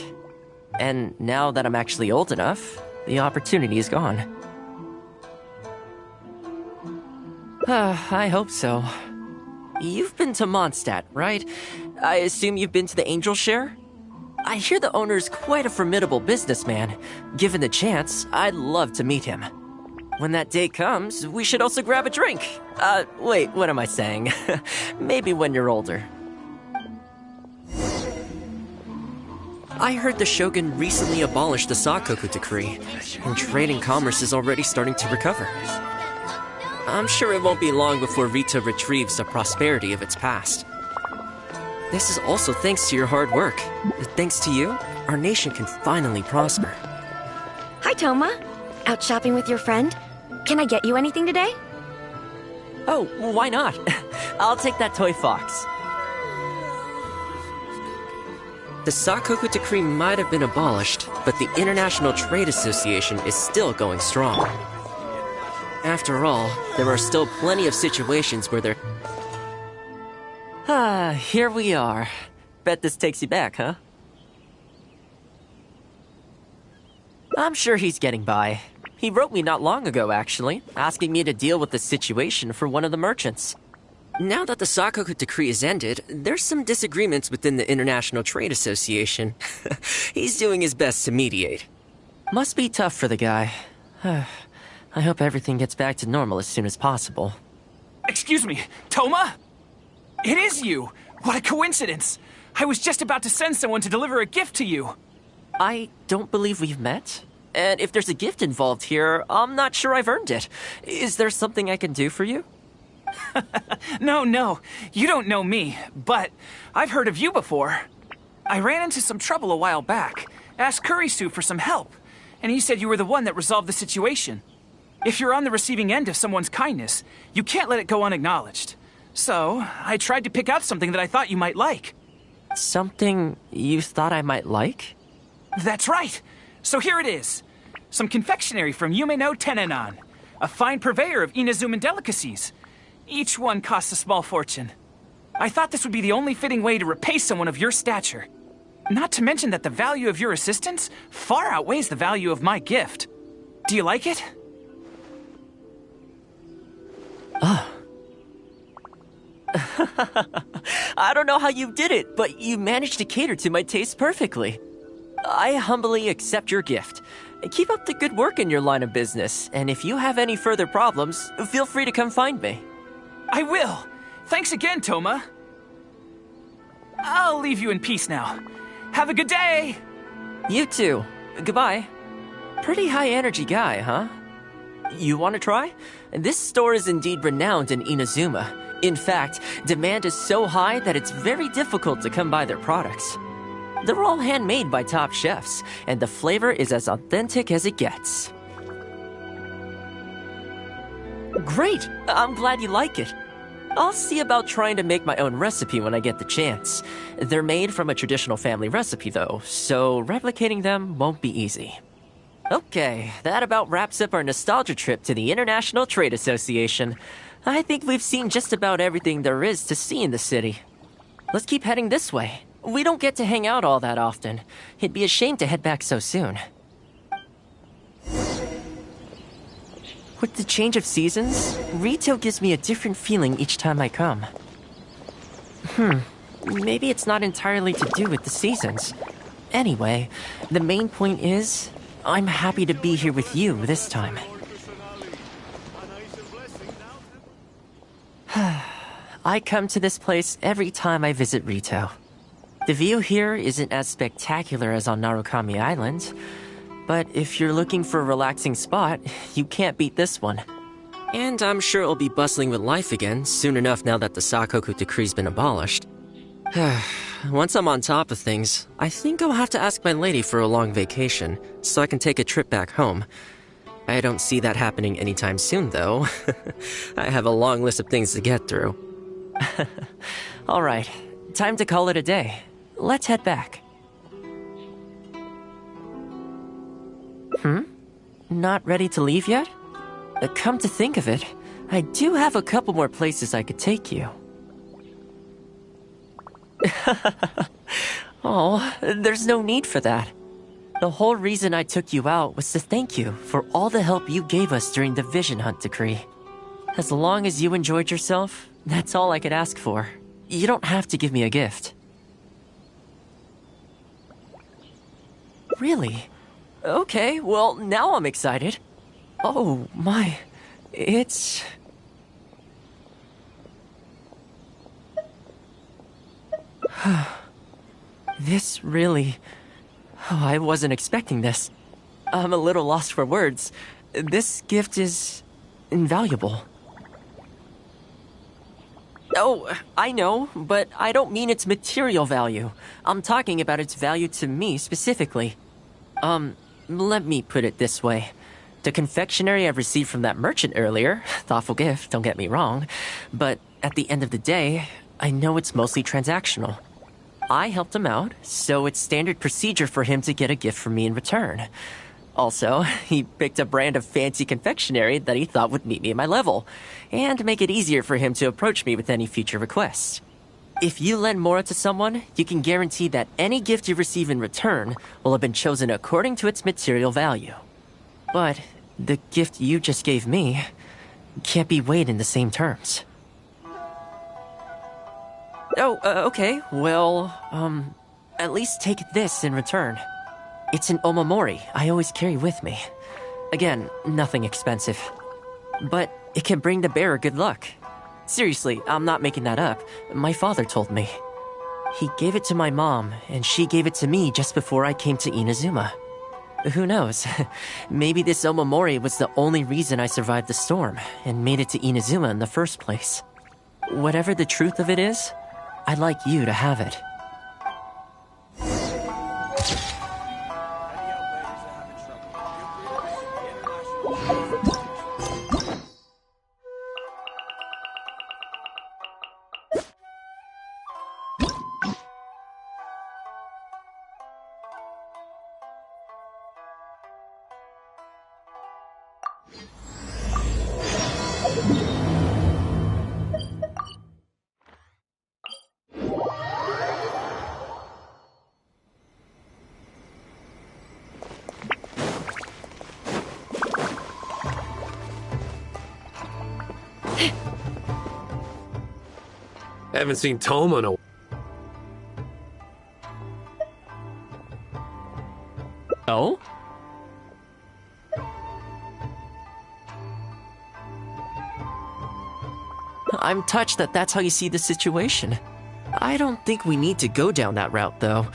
And now that I'm actually old enough, the opportunity is gone. I hope so. You've been to Mondstadt, right? I assume you've been to the Angel Share? I hear the owner's quite a formidable businessman. Given the chance, I'd love to meet him. When that day comes, we should also grab a drink. Wait, what am I saying? Maybe when you're older. I heard the Shogun recently abolished the Sakoku decree, and trade and commerce is already starting to recover. I'm sure it won't be long before Rito retrieves the prosperity of its past. This is also thanks to your hard work. Thanks to you, our nation can finally prosper. Hi, Thoma. Out shopping with your friend? Can I get you anything today? Oh, why not? I'll take that toy fox. The Sakoku decree might have been abolished, but the International Trade Association is still going strong. After all, there are still plenty of situations where there... here we are. Bet this takes you back, huh? I'm sure he's getting by. He wrote me not long ago, actually, asking me to deal with the situation for one of the merchants. Now that the Sakoku decree is ended, there's some disagreements within the International Trade Association. He's doing his best to mediate. Must be tough for the guy. I hope everything gets back to normal as soon as possible. Excuse me, Thoma? It is you! What a coincidence! I was just about to send someone to deliver a gift to you. I don't believe we've met. And if there's a gift involved here, I'm not sure I've earned it. Is there something I can do for you? No, you don't know me, but I've heard of you before. I ran into some trouble a while back, asked Kurisu for some help, and he said you were the one that resolved the situation. If you're on the receiving end of someone's kindness, you can't let it go unacknowledged. So, I tried to pick out something that I thought you might like. Something you thought I might like? That's right! So here it is. Some confectionery from Yume no Tenenan, a fine purveyor of Inazuman delicacies. Each one costs a small fortune. I thought this would be the only fitting way to repay someone of your stature. Not to mention that the value of your assistance far outweighs the value of my gift. Do you like it? I don't know how you did it, but you managed to cater to my taste perfectly. I humbly accept your gift. Keep up the good work in your line of business, and if you have any further problems, feel free to come find me. I will. Thanks again, Thoma. I'll leave you in peace now. Have a good day! You too. Goodbye. Pretty high energy guy, huh? You want to try? This store is indeed renowned in Inazuma. In fact, demand is so high that it's very difficult to come by their products. They're all handmade by top chefs, and the flavor is as authentic as it gets. Great! I'm glad you like it. I'll see about trying to make my own recipe when I get the chance. They're made from a traditional family recipe, though, so replicating them won't be easy. Okay, that about wraps up our nostalgia trip to the International Trade Association. I think we've seen just about everything there is to see in the city. Let's keep heading this way. We don't get to hang out all that often. It'd be a shame to head back so soon. With the change of seasons, retail gives me a different feeling each time I come. Maybe it's not entirely to do with the seasons. Anyway, the main point is, I'm happy to be here with you this time. I come to this place every time I visit Rito. The view here isn't as spectacular as on Narukami Island, but if you're looking for a relaxing spot, you can't beat this one. And I'm sure it'll be bustling with life again soon enough now that the Sakoku decree's been abolished. Once I'm on top of things, I think I'll have to ask my lady for a long vacation, so I can take a trip back home. I don't see that happening anytime soon, though. I have a long list of things to get through. Alright, time to call it a day. Let's head back. Not ready to leave yet? Come to think of it, I do have a couple more places I could take you. Oh, there's no need for that. The whole reason I took you out was to thank you for all the help you gave us during the Vision Hunt decree. As long as you enjoyed yourself, that's all I could ask for. You don't have to give me a gift. Really? Okay, well, now I'm excited. Oh, my. It's... This really... Oh, I wasn't expecting this. I'm a little lost for words. This gift is... invaluable. Oh, I know, but I don't mean its material value. I'm talking about its value to me specifically. Let me put it this way. The confectionery I received from that merchant earlier, thoughtful gift, don't get me wrong, but at the end of the day, I know it's mostly transactional. I helped him out, so it's standard procedure for him to get a gift from me in return. Also, he picked a brand of fancy confectionery that he thought would meet me at my level, and make it easier for him to approach me with any future requests. If you lend Mora to someone, you can guarantee that any gift you receive in return will have been chosen according to its material value. But the gift you just gave me can't be weighed in the same terms. Oh, okay, well, at least take this in return. It's an omamori I always carry with me. Again, nothing expensive. But it can bring the bearer good luck. Seriously, I'm not making that up. My father told me. He gave it to my mom, and she gave it to me just before I came to Inazuma. Who knows? Maybe this omamori was the only reason I survived the storm and made it to Inazuma in the first place. Whatever the truth of it is, I'd like you to have it. Haven't seen Thoma in a... Oh? I'm touched that that's how you see the situation. I don't think we need to go down that route, though.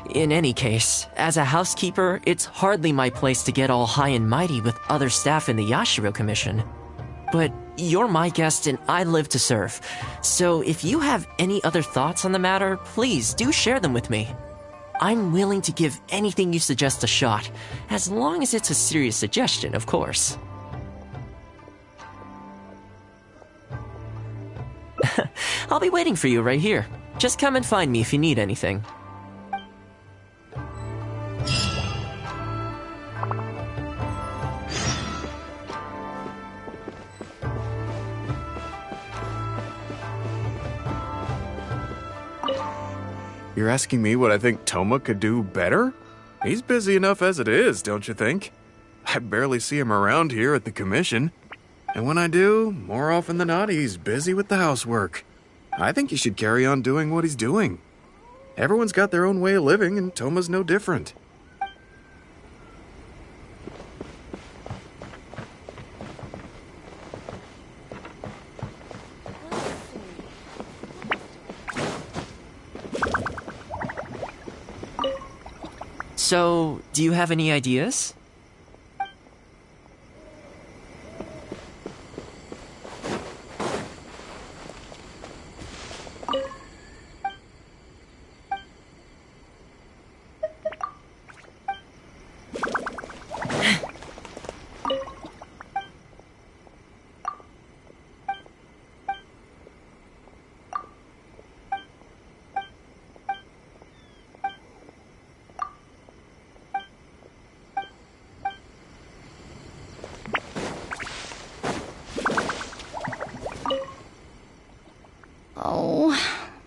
In any case, as a housekeeper, it's hardly my place to get all high and mighty with other staff in the Yashiro Commission. But you're my guest and I live to serve. So if you have any other thoughts on the matter, please do share them with me. I'm willing to give anything you suggest a shot, as long as it's a serious suggestion, of course. I'll be waiting for you right here. Just come and find me if you need anything. You're asking me what I think Thoma could do better? He's busy enough as it is, don't you think? I barely see him around here at the commission. And when I do, more often than not, he's busy with the housework. I think he should carry on doing what he's doing. Everyone's got their own way of living, and Thoma's no different. So, do you have any ideas?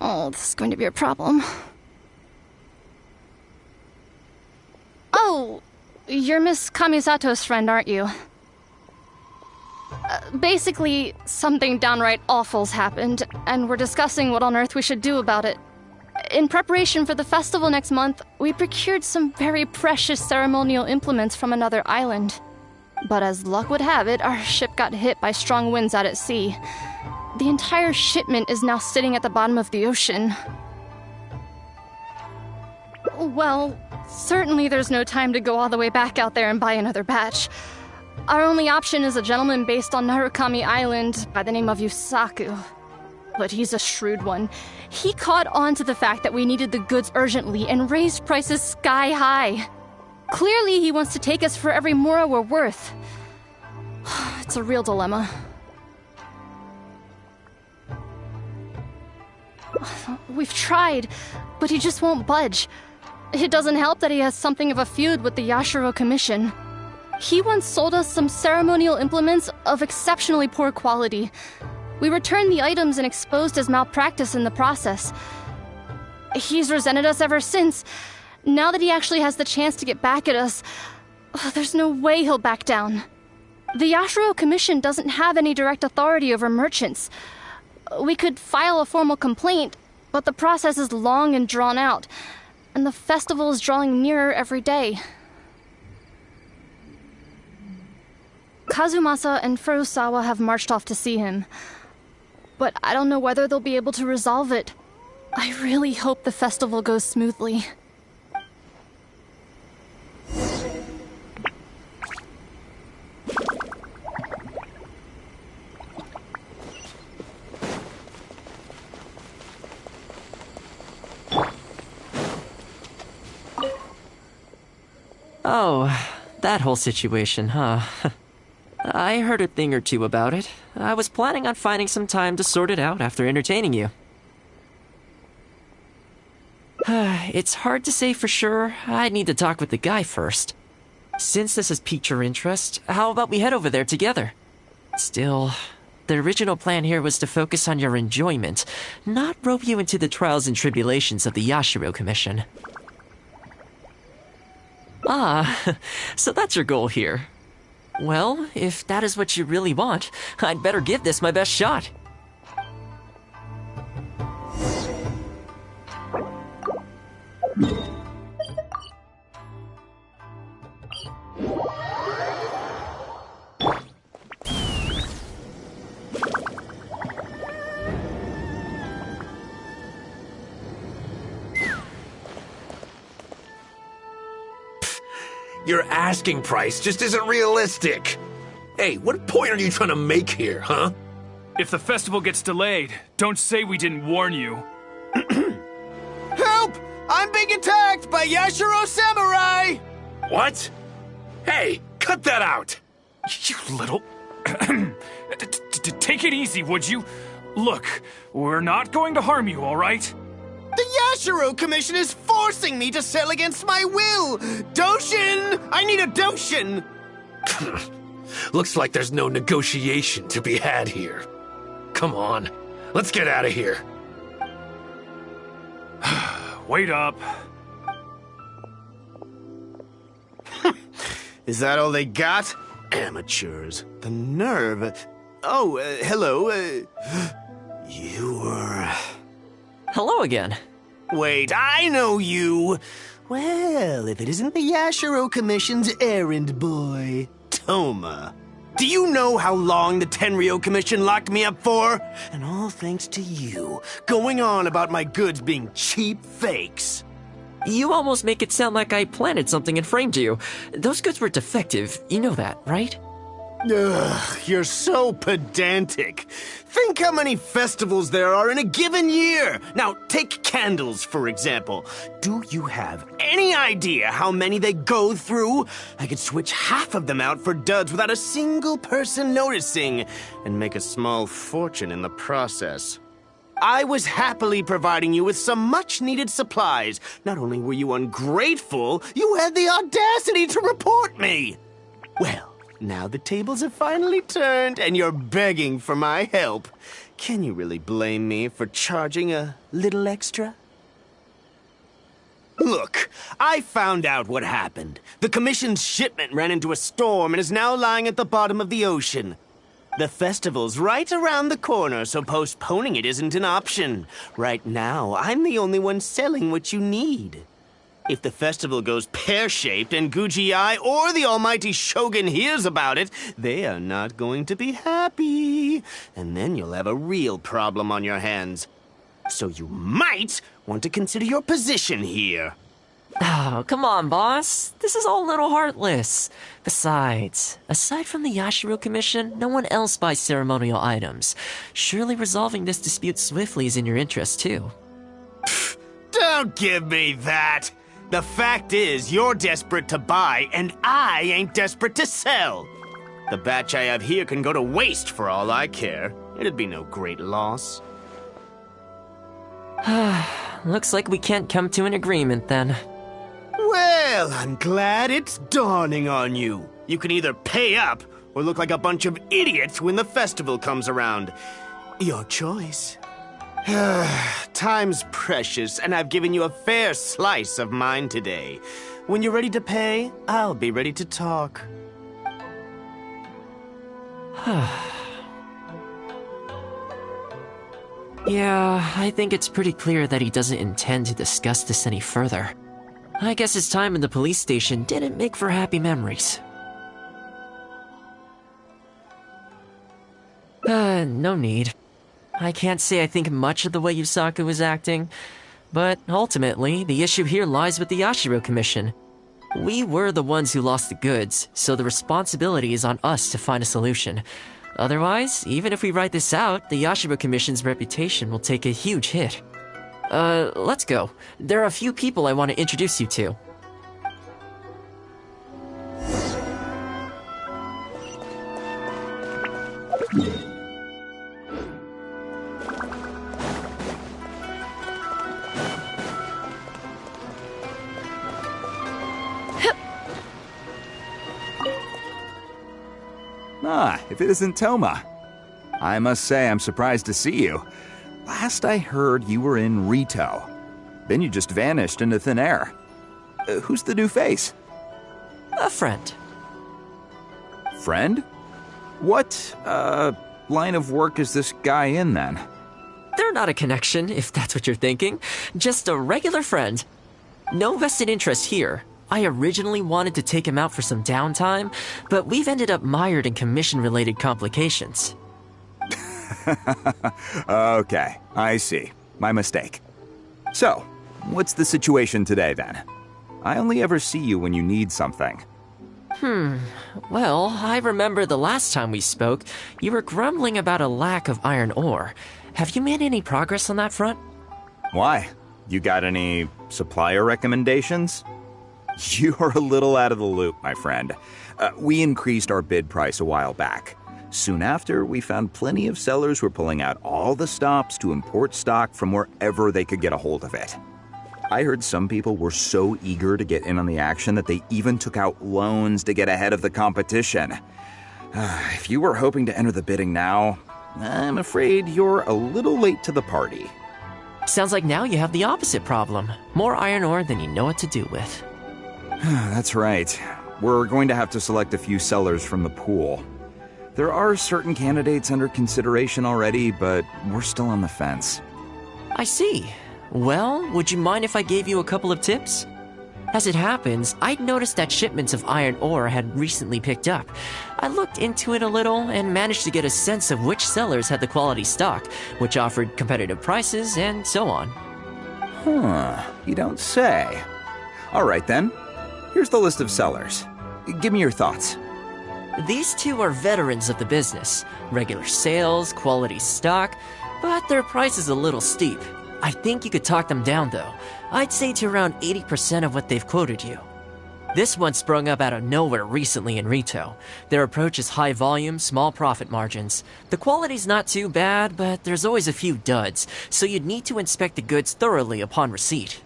Oh, this is going to be a problem. Oh, you're Miss Kamisato's friend, aren't you? Basically, something downright awful's happened, and we're discussing what on earth we should do about it. In preparation for the festival next month, we procured some very precious ceremonial implements from another island. But as luck would have it, our ship got hit by strong winds out at sea. The entire shipment is now sitting at the bottom of the ocean. Well, certainly there's no time to go all the way back out there and buy another batch. Our only option is a gentleman based on Narukami Island by the name of Yusaku. But he's a shrewd one. He caught on to the fact that we needed the goods urgently and raised prices sky high. Clearly he wants to take us for every mora we're worth. It's a real dilemma. We've tried, but he just won't budge. It doesn't help that he has something of a feud with the Yashiro Commission. He once sold us some ceremonial implements of exceptionally poor quality. We returned the items and exposed his malpractice in the process. He's resented us ever since. Now that he actually has the chance to get back at us, there's no way he'll back down. The Yashiro Commission doesn't have any direct authority over merchants. We could file a formal complaint, but the process is long and drawn out, and the festival is drawing nearer every day. Kazumasa and Furusawa have marched off to see him, but I don't know whether they'll be able to resolve it. I really hope the festival goes smoothly. Oh, that whole situation, huh? I heard a thing or two about it. I was planning on finding some time to sort it out after entertaining you. It's hard to say for sure. I'd need to talk with the guy first. Since this has piqued your interest, how about we head over there together? Still, the original plan here was to focus on your enjoyment, not rope you into the trials and tribulations of the Yashiro Commission. Ah, so that's your goal here. Well, if that is what you really want, I'd better give this my best shot. Your asking price just isn't realistic. Hey, what point are you trying to make here, huh? If the festival gets delayed, don't say we didn't warn you. Help! I'm being attacked by Yashiro Samurai! What? Hey, cut that out! You little... Take it easy, would you? Look, we're not going to harm you, all right? The Yashiro Commission is forcing me to sell against my will! Doshin! I need a Doshin! Looks like there's no negotiation to be had here. Come on, let's get out of here. Wait up. Is that all they got? Amateurs. The nerve. Oh, hello. You were... Hello again. Wait, I know you! Well, if it isn't the Yashiro Commission's errand boy, Thoma. Do you know how long the Tenryo Commission locked me up for? And all thanks to you, going on about my goods being cheap fakes. You almost make it sound like I planted something and framed you. Those goods were defective, you know that, right? Ugh, you're so pedantic. Think how many festivals there are in a given year. Now, take candles, for example. Do you have any idea how many they go through? I could switch half of them out for duds without a single person noticing, and make a small fortune in the process. I was happily providing you with some much-needed supplies. Not only were you ungrateful, you had the audacity to report me. Well, now the tables have finally turned, and you're begging for my help. Can you really blame me for charging a little extra? Look, I found out what happened. The Commission's shipment ran into a storm and is now lying at the bottom of the ocean. The festival's right around the corner, so postponing it isn't an option. Right now, I'm the only one selling what you need. If the festival goes pear-shaped and Guji-ai or the almighty Shogun hears about it, they are not going to be happy. And then you'll have a real problem on your hands. So you might want to consider your position here. Oh, come on, boss. This is all a little heartless. Besides, aside from the Yashiro Commission, no one else buys ceremonial items. Surely resolving this dispute swiftly is in your interest, too. Pfft, don't give me that! The fact is, you're desperate to buy, and I ain't desperate to sell. The batch I have here can go to waste for all I care. It'd be no great loss. Looks like we can't come to an agreement, then. Well, I'm glad it's dawning on you. You can either pay up or look like a bunch of idiots when the festival comes around. Your choice. Time's precious, and I've given you a fair slice of mine today. When you're ready to pay, I'll be ready to talk. Yeah, I think it's pretty clear that he doesn't intend to discuss this any further. I guess his time in the police station didn't make for happy memories. No need. I can't say I think much of the way Yusaku was acting, but ultimately, the issue here lies with the Yashiro Commission. We were the ones who lost the goods, so the responsibility is on us to find a solution. Otherwise, even if we write this out, the Yashiro Commission's reputation will take a huge hit. Let's go. There are a few people I want to introduce you to. Ah, if it isn't Thoma. I must say I'm surprised to see you. Last I heard, you were in Rito. Then you just vanished into thin air. Who's the new face? A friend. Friend? What, line of work is this guy in, then? They're not a connection, if that's what you're thinking. Just a regular friend. No vested interest here. I originally wanted to take him out for some downtime, but we've ended up mired in commission-related complications. Okay, I see. My mistake. So, what's the situation today, then? I only ever see you when you need something. Well, I remember the last time we spoke, you were grumbling about a lack of iron ore. Have you made any progress on that front? Why? You got any supplier recommendations? You're a little out of the loop, my friend. We increased our bid price a while back. Soon after, we found plenty of sellers were pulling out all the stops to import stock from wherever they could get a hold of it. I heard some people were so eager to get in on the action that they even took out loans to get ahead of the competition. If you were hoping to enter the bidding now, I'm afraid you're a little late to the party. Sounds like now you have the opposite problem. More iron ore than you know what to do with. That's right. We're going to have to select a few sellers from the pool. There are certain candidates under consideration already, but we're still on the fence. I see. Well, would you mind if I gave you a couple of tips? As it happens, I'd noticed that shipments of iron ore had recently picked up. I looked into it a little and managed to get a sense of which sellers had the quality stock, which offered competitive prices, and so on. You don't say. All right then. Here's the list of sellers. Give me your thoughts. These two are veterans of the business. Regular sales, quality stock, but their price is a little steep. I think you could talk them down, though. I'd say to around 80% of what they've quoted you. This one sprung up out of nowhere recently in Rito. Their approach is high volume, small profit margins. The quality's not too bad, but there's always a few duds, so you'd need to inspect the goods thoroughly upon receipt.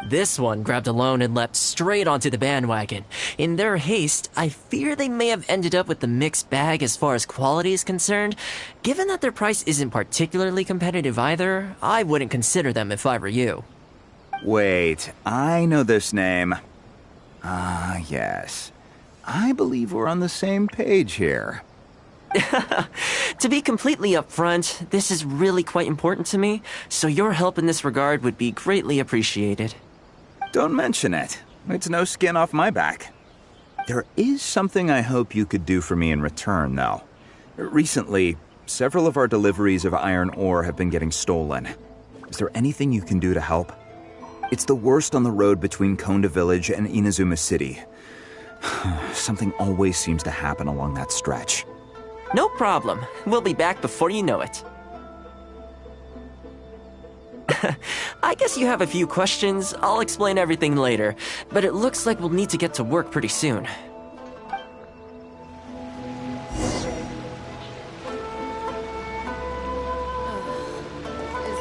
This one grabbed a loan and leapt straight onto the bandwagon. In their haste, I fear they may have ended up with the mixed bag as far as quality is concerned. Given that their price isn't particularly competitive either, I wouldn't consider them if I were you. Wait, I know this name. Yes. I believe we're on the same page here. To be completely upfront, this is really quite important to me, so your help in this regard would be greatly appreciated. Don't mention it. It's no skin off my back. There is something I hope you could do for me in return, though. Recently, several of our deliveries of iron ore have been getting stolen. Is there anything you can do to help? It's the worst on the road between Konda Village and Inazuma City. Something always seems to happen along that stretch. No problem. We'll be back before you know it. I guess you have a few questions. I'll explain everything later, but it looks like we'll need to get to work pretty soon. Is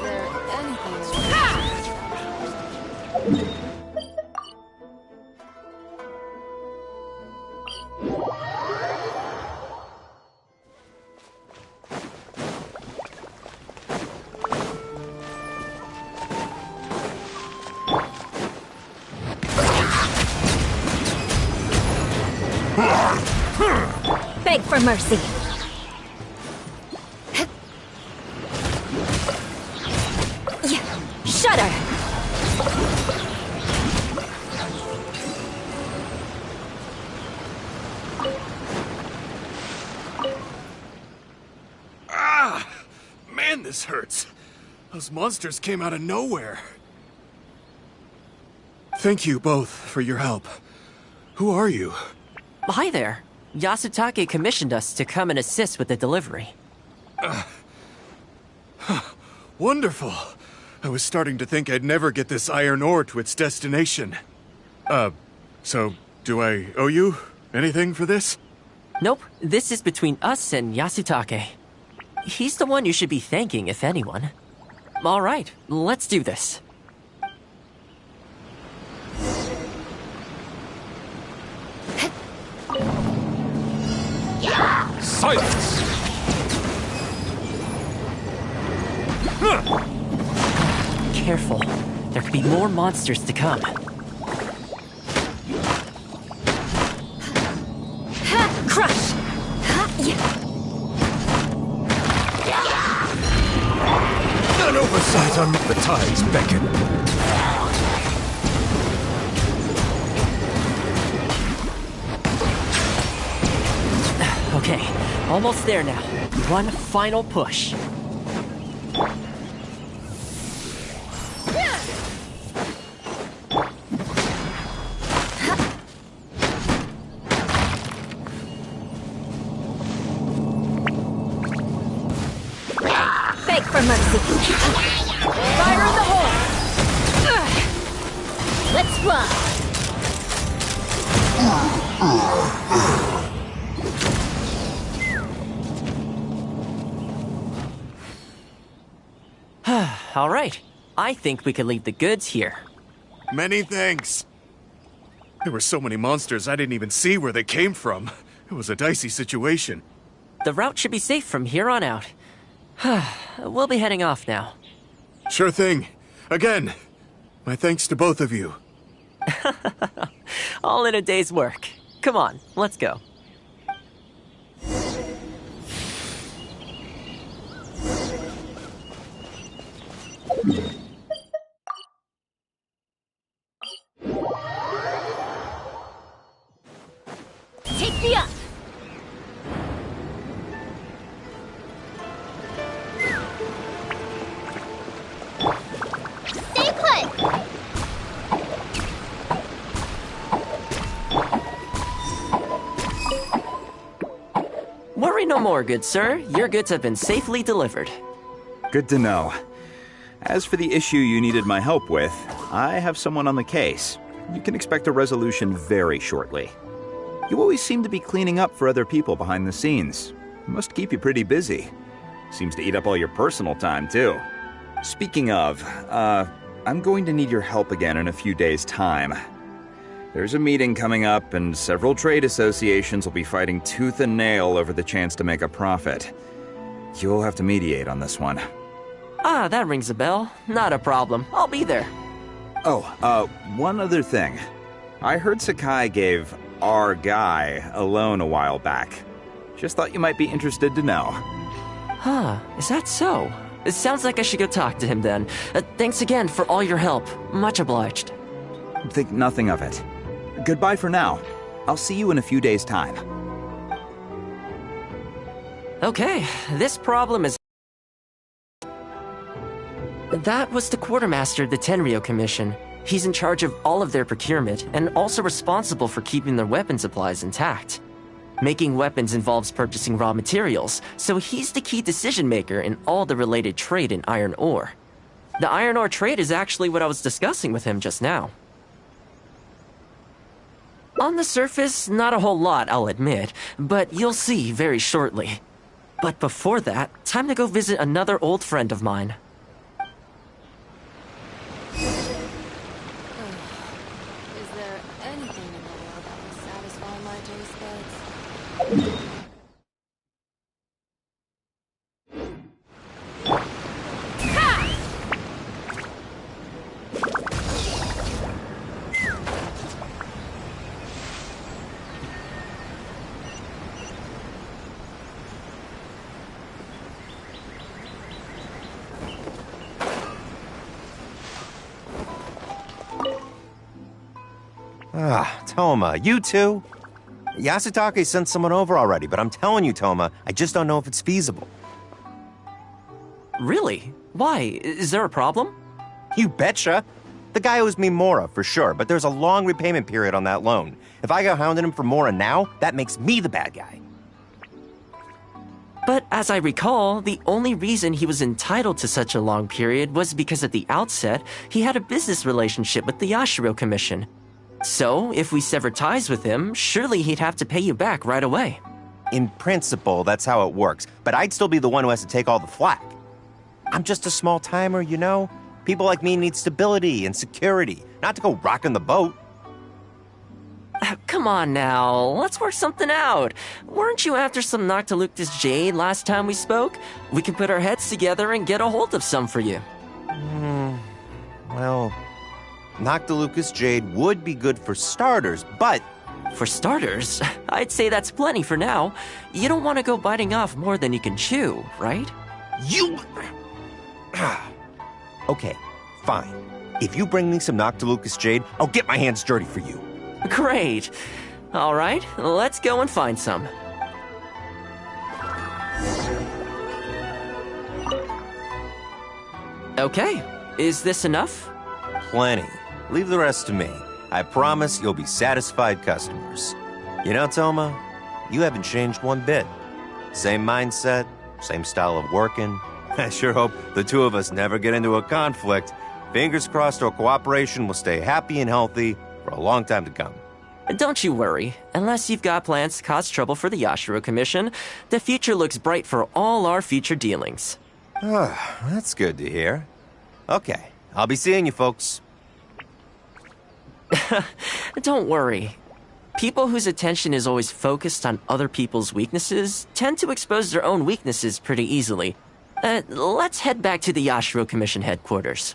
there anything... Beg for mercy. Shudder! Man, this hurts. Those monsters came out of nowhere. Thank you both for your help. Who are you? Hi there. Yasutake commissioned us to come and assist with the delivery. Wonderful. I was starting to think I'd never get this iron ore to its destination. So do I owe you anything for this? Nope, this is between us and Yasutake. He's the one you should be thanking, if anyone. All right, let's do this. Silence! Careful. There could be more monsters to come. Crush! An oversight on the tides beckon. Okay, almost there now. One final push. Beg for mercy. Fire in the hole! Let's run! All right. I think we could leave the goods here. Many thanks. There were so many monsters I didn't even see where they came from. It was a dicey situation. The route should be safe from here on out. We'll be heading off now. Sure thing. Again, my thanks to both of you. All in a day's work. Come on, let's go. Take me up! Stay put! Worry no more, good sir. Your goods have been safely delivered. Good to know. As for the issue you needed my help with, I have someone on the case. You can expect a resolution very shortly. You always seem to be cleaning up for other people behind the scenes. It must keep you pretty busy. Seems to eat up all your personal time, too. Speaking of, I'm going to need your help again in a few days' time. There's a meeting coming up, and several trade associations will be fighting tooth and nail over the chance to make a profit. You'll have to mediate on this one. Ah, that rings a bell. Not a problem. I'll be there. Oh, one other thing. I heard Sakai gave our guy a loan a while back. Just thought you might be interested to know. Huh, is that so? It sounds like I should go talk to him then. Thanks again for all your help. Much obliged. Think nothing of it. Goodbye for now. I'll see you in a few days' time. Okay, this problem is... That was the quartermaster of the Tenryo Commission. He's in charge of all of their procurement, and also responsible for keeping their weapon supplies intact. Making weapons involves purchasing raw materials, so he's the key decision-maker in all the related trade in iron ore. The iron ore trade is actually what I was discussing with him just now. On the surface, not a whole lot, I'll admit, but you'll see very shortly. But before that, time to go visit another old friend of mine. Is there anything in the world that will satisfy my taste buds? Ah, Thoma, you too? Yasutake sent someone over already, but I'm telling you, Thoma, I just don't know if it's feasible. Really? Why? Is there a problem? You betcha. The guy owes me Mora, for sure, but there's a long repayment period on that loan. If I go hounding him for Mora now, that makes me the bad guy. But as I recall, the only reason he was entitled to such a long period was because at the outset, he had a business relationship with the Yashiro Commission. So, if we sever ties with him, surely he'd have to pay you back right away. In principle, that's how it works, but I'd still be the one who has to take all the flack. I'm just a small-timer, you know? People like me need stability and security, not to go rocking the boat. Come on now, let's work something out. Weren't you after some Noctiluctus Jade last time we spoke? We can put our heads together and get a hold of some for you. Well, Noctilucus Jade would be good for starters, but... For starters, I'd say that's plenty for now. You don't want to go biting off more than you can chew, right? You... Okay, fine. If you bring me some Noctilucus Jade, I'll get my hands dirty for you. Great. All right, let's go and find some. Okay, is this enough? Plenty. Leave the rest to me. I promise you'll be satisfied customers. You know, Thoma, you haven't changed one bit. Same mindset, same style of working. I sure hope the two of us never get into a conflict. Fingers crossed our cooperation will stay happy and healthy for a long time to come. Don't you worry. Unless you've got plans to cause trouble for the Yashiro Commission, the future looks bright for all our future dealings. That's good to hear. Okay, I'll be seeing you folks. Don't worry. People whose attention is always focused on other people's weaknesses tend to expose their own weaknesses pretty easily. Let's head back to the Yashiro Commission headquarters.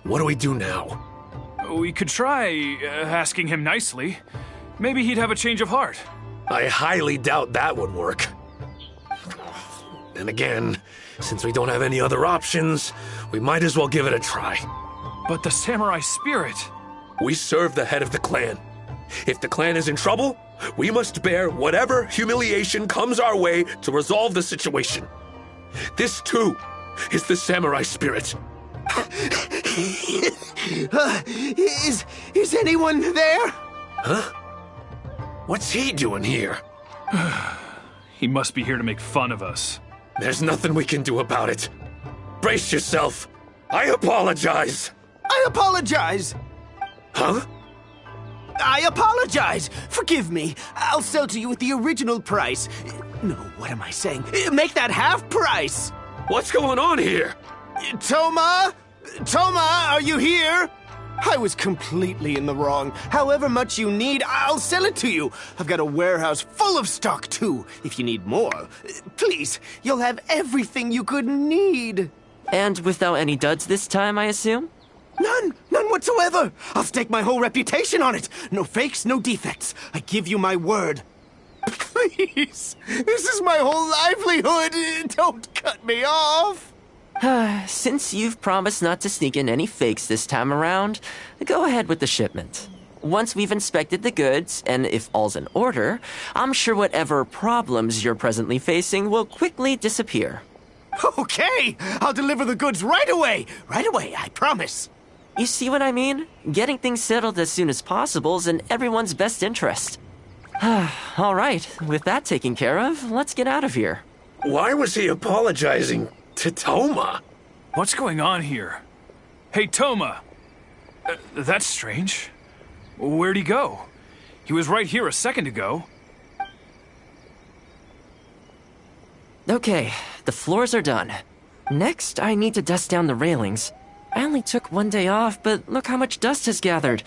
What do we do now? We could try asking him nicely. Maybe he'd have a change of heart. I highly doubt that would work. And again, since we don't have any other options, we might as well give it a try. But the samurai spirit... We serve the head of the clan. If the clan is in trouble, we must bear whatever humiliation comes our way to resolve the situation. This, too, is the samurai spirit. Is anyone there? Huh? What's he doing here? He must be here to make fun of us. There's nothing we can do about it. Brace yourself. I apologize. I apologize. Huh? I apologize. Forgive me. I'll sell to you at the original price. No, what am I saying? Make that half price. What's going on here? Thoma? Thoma, are you here? I was completely in the wrong. However much you need, I'll sell it to you. I've got a warehouse full of stock, too, if you need more. Please, you'll have everything you could need. And without any duds this time, I assume? None whatsoever. I'll stake my whole reputation on it. No fakes, no defects. I give you my word. Please, this is my whole livelihood. Don't cut me off. Since you've promised not to sneak in any fakes this time around, go ahead with the shipment. Once we've inspected the goods, and if all's in order, I'm sure whatever problems you're presently facing will quickly disappear. Okay, I'll deliver the goods right away. Right away, I promise. You see what I mean? Getting things settled as soon as possible is in everyone's best interest. All right, with that taken care of, let's get out of here. Why was he apologizing to Thoma? What's going on here? Hey, Thoma! That's strange. Where'd he go? He was right here a second ago. Okay, the floors are done. Next, I need to dust down the railings. I only took one day off, but look how much dust has gathered.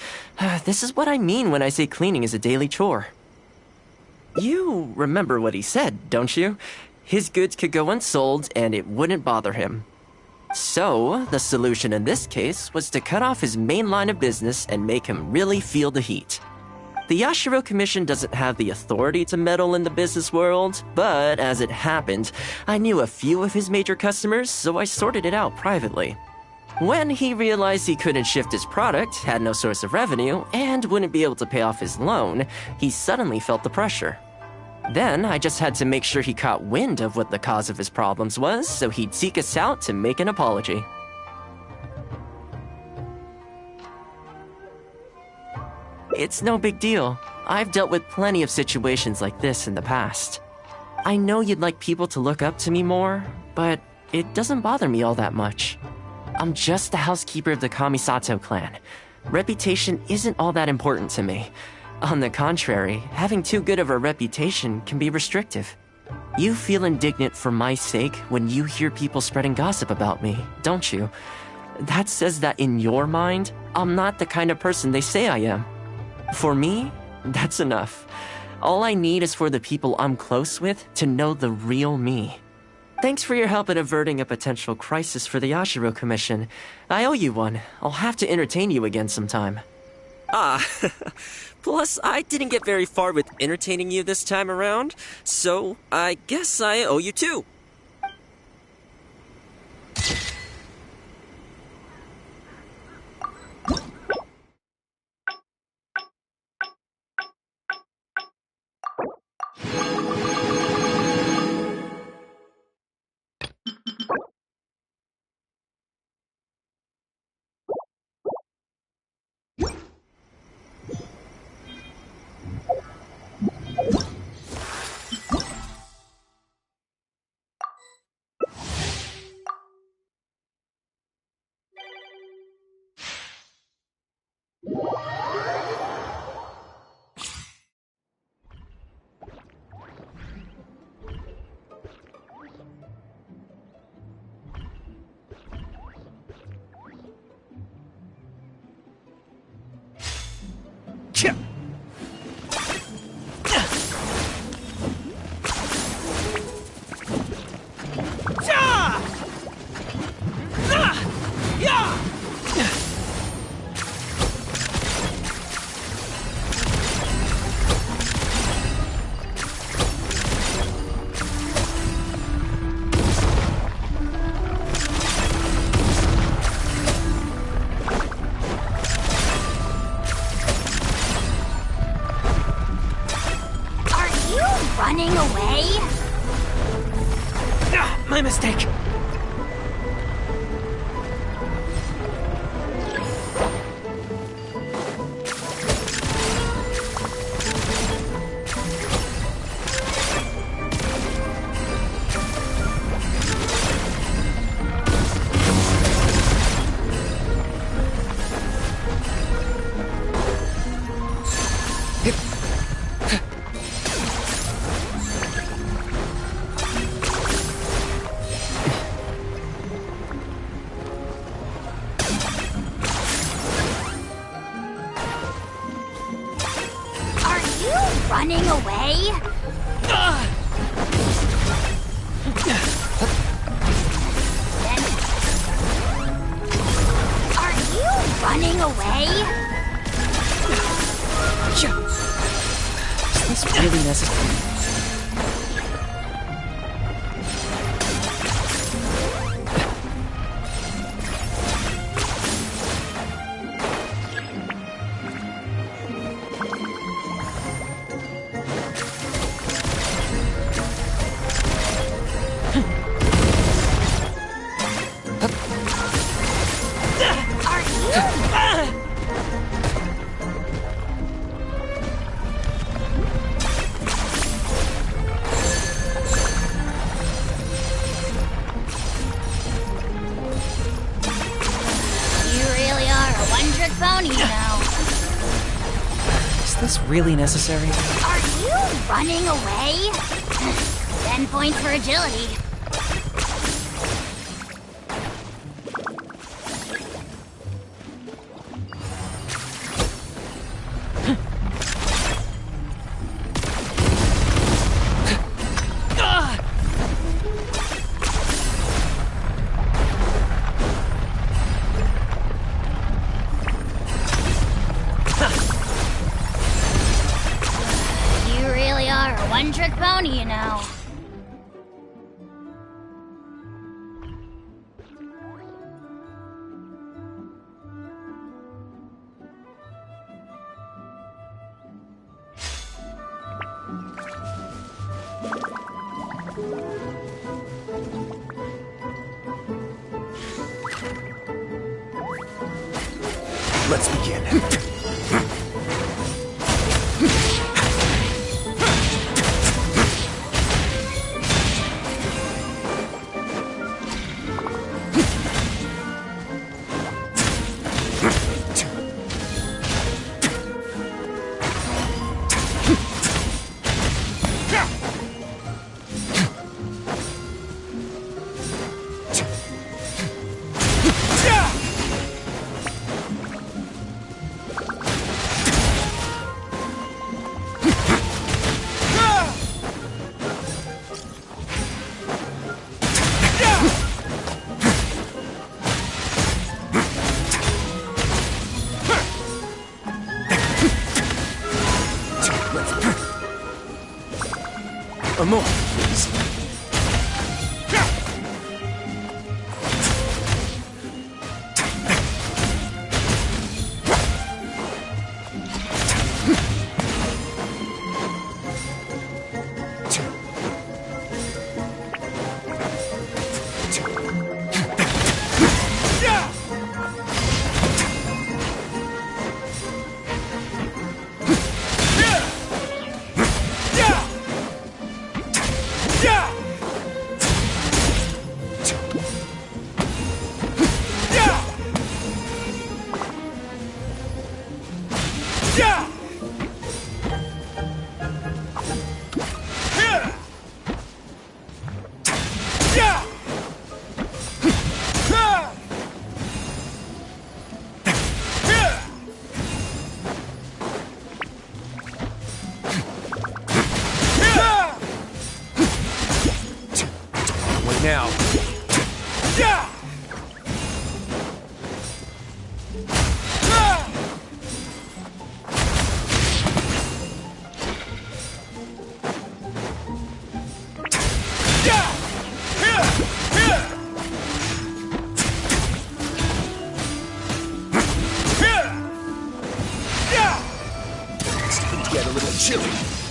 This is what I mean when I say cleaning is a daily chore. You remember what he said, don't you? His goods could go unsold and it wouldn't bother him. So, the solution in this case was to cut off his main line of business and make him really feel the heat. The Yashiro Commission doesn't have the authority to meddle in the business world, but as it happened, I knew a few of his major customers, so I sorted it out privately. When he realized he couldn't shift his product, had no source of revenue, and wouldn't be able to pay off his loan, he suddenly felt the pressure. Then I just had to make sure he caught wind of what the cause of his problems was, so he'd seek us out to make an apology. It's no big deal. I've dealt with plenty of situations like this in the past. I know you'd like people to look up to me more, but it doesn't bother me all that much. I'm just the housekeeper of the Kamisato clan. Reputation isn't all that important to me. On the contrary, having too good of a reputation can be restrictive. You feel indignant for my sake when you hear people spreading gossip about me, don't you? That says that in your mind, I'm not the kind of person they say I am. For me, that's enough. All I need is for the people I'm close with to know the real me. Thanks for your help in averting a potential crisis for the Yashiro Commission. I owe you one. I'll have to entertain you again sometime. Plus, I didn't get very far with entertaining you this time around, so I guess I owe you too. Running away? My mistake. Running away? Are you running away? Is this really necessary? Is this really necessary? Are you running away? 10 points for agility. One-trick pony, you know. Let's begin. More, please. Wait now. Get a little chilly.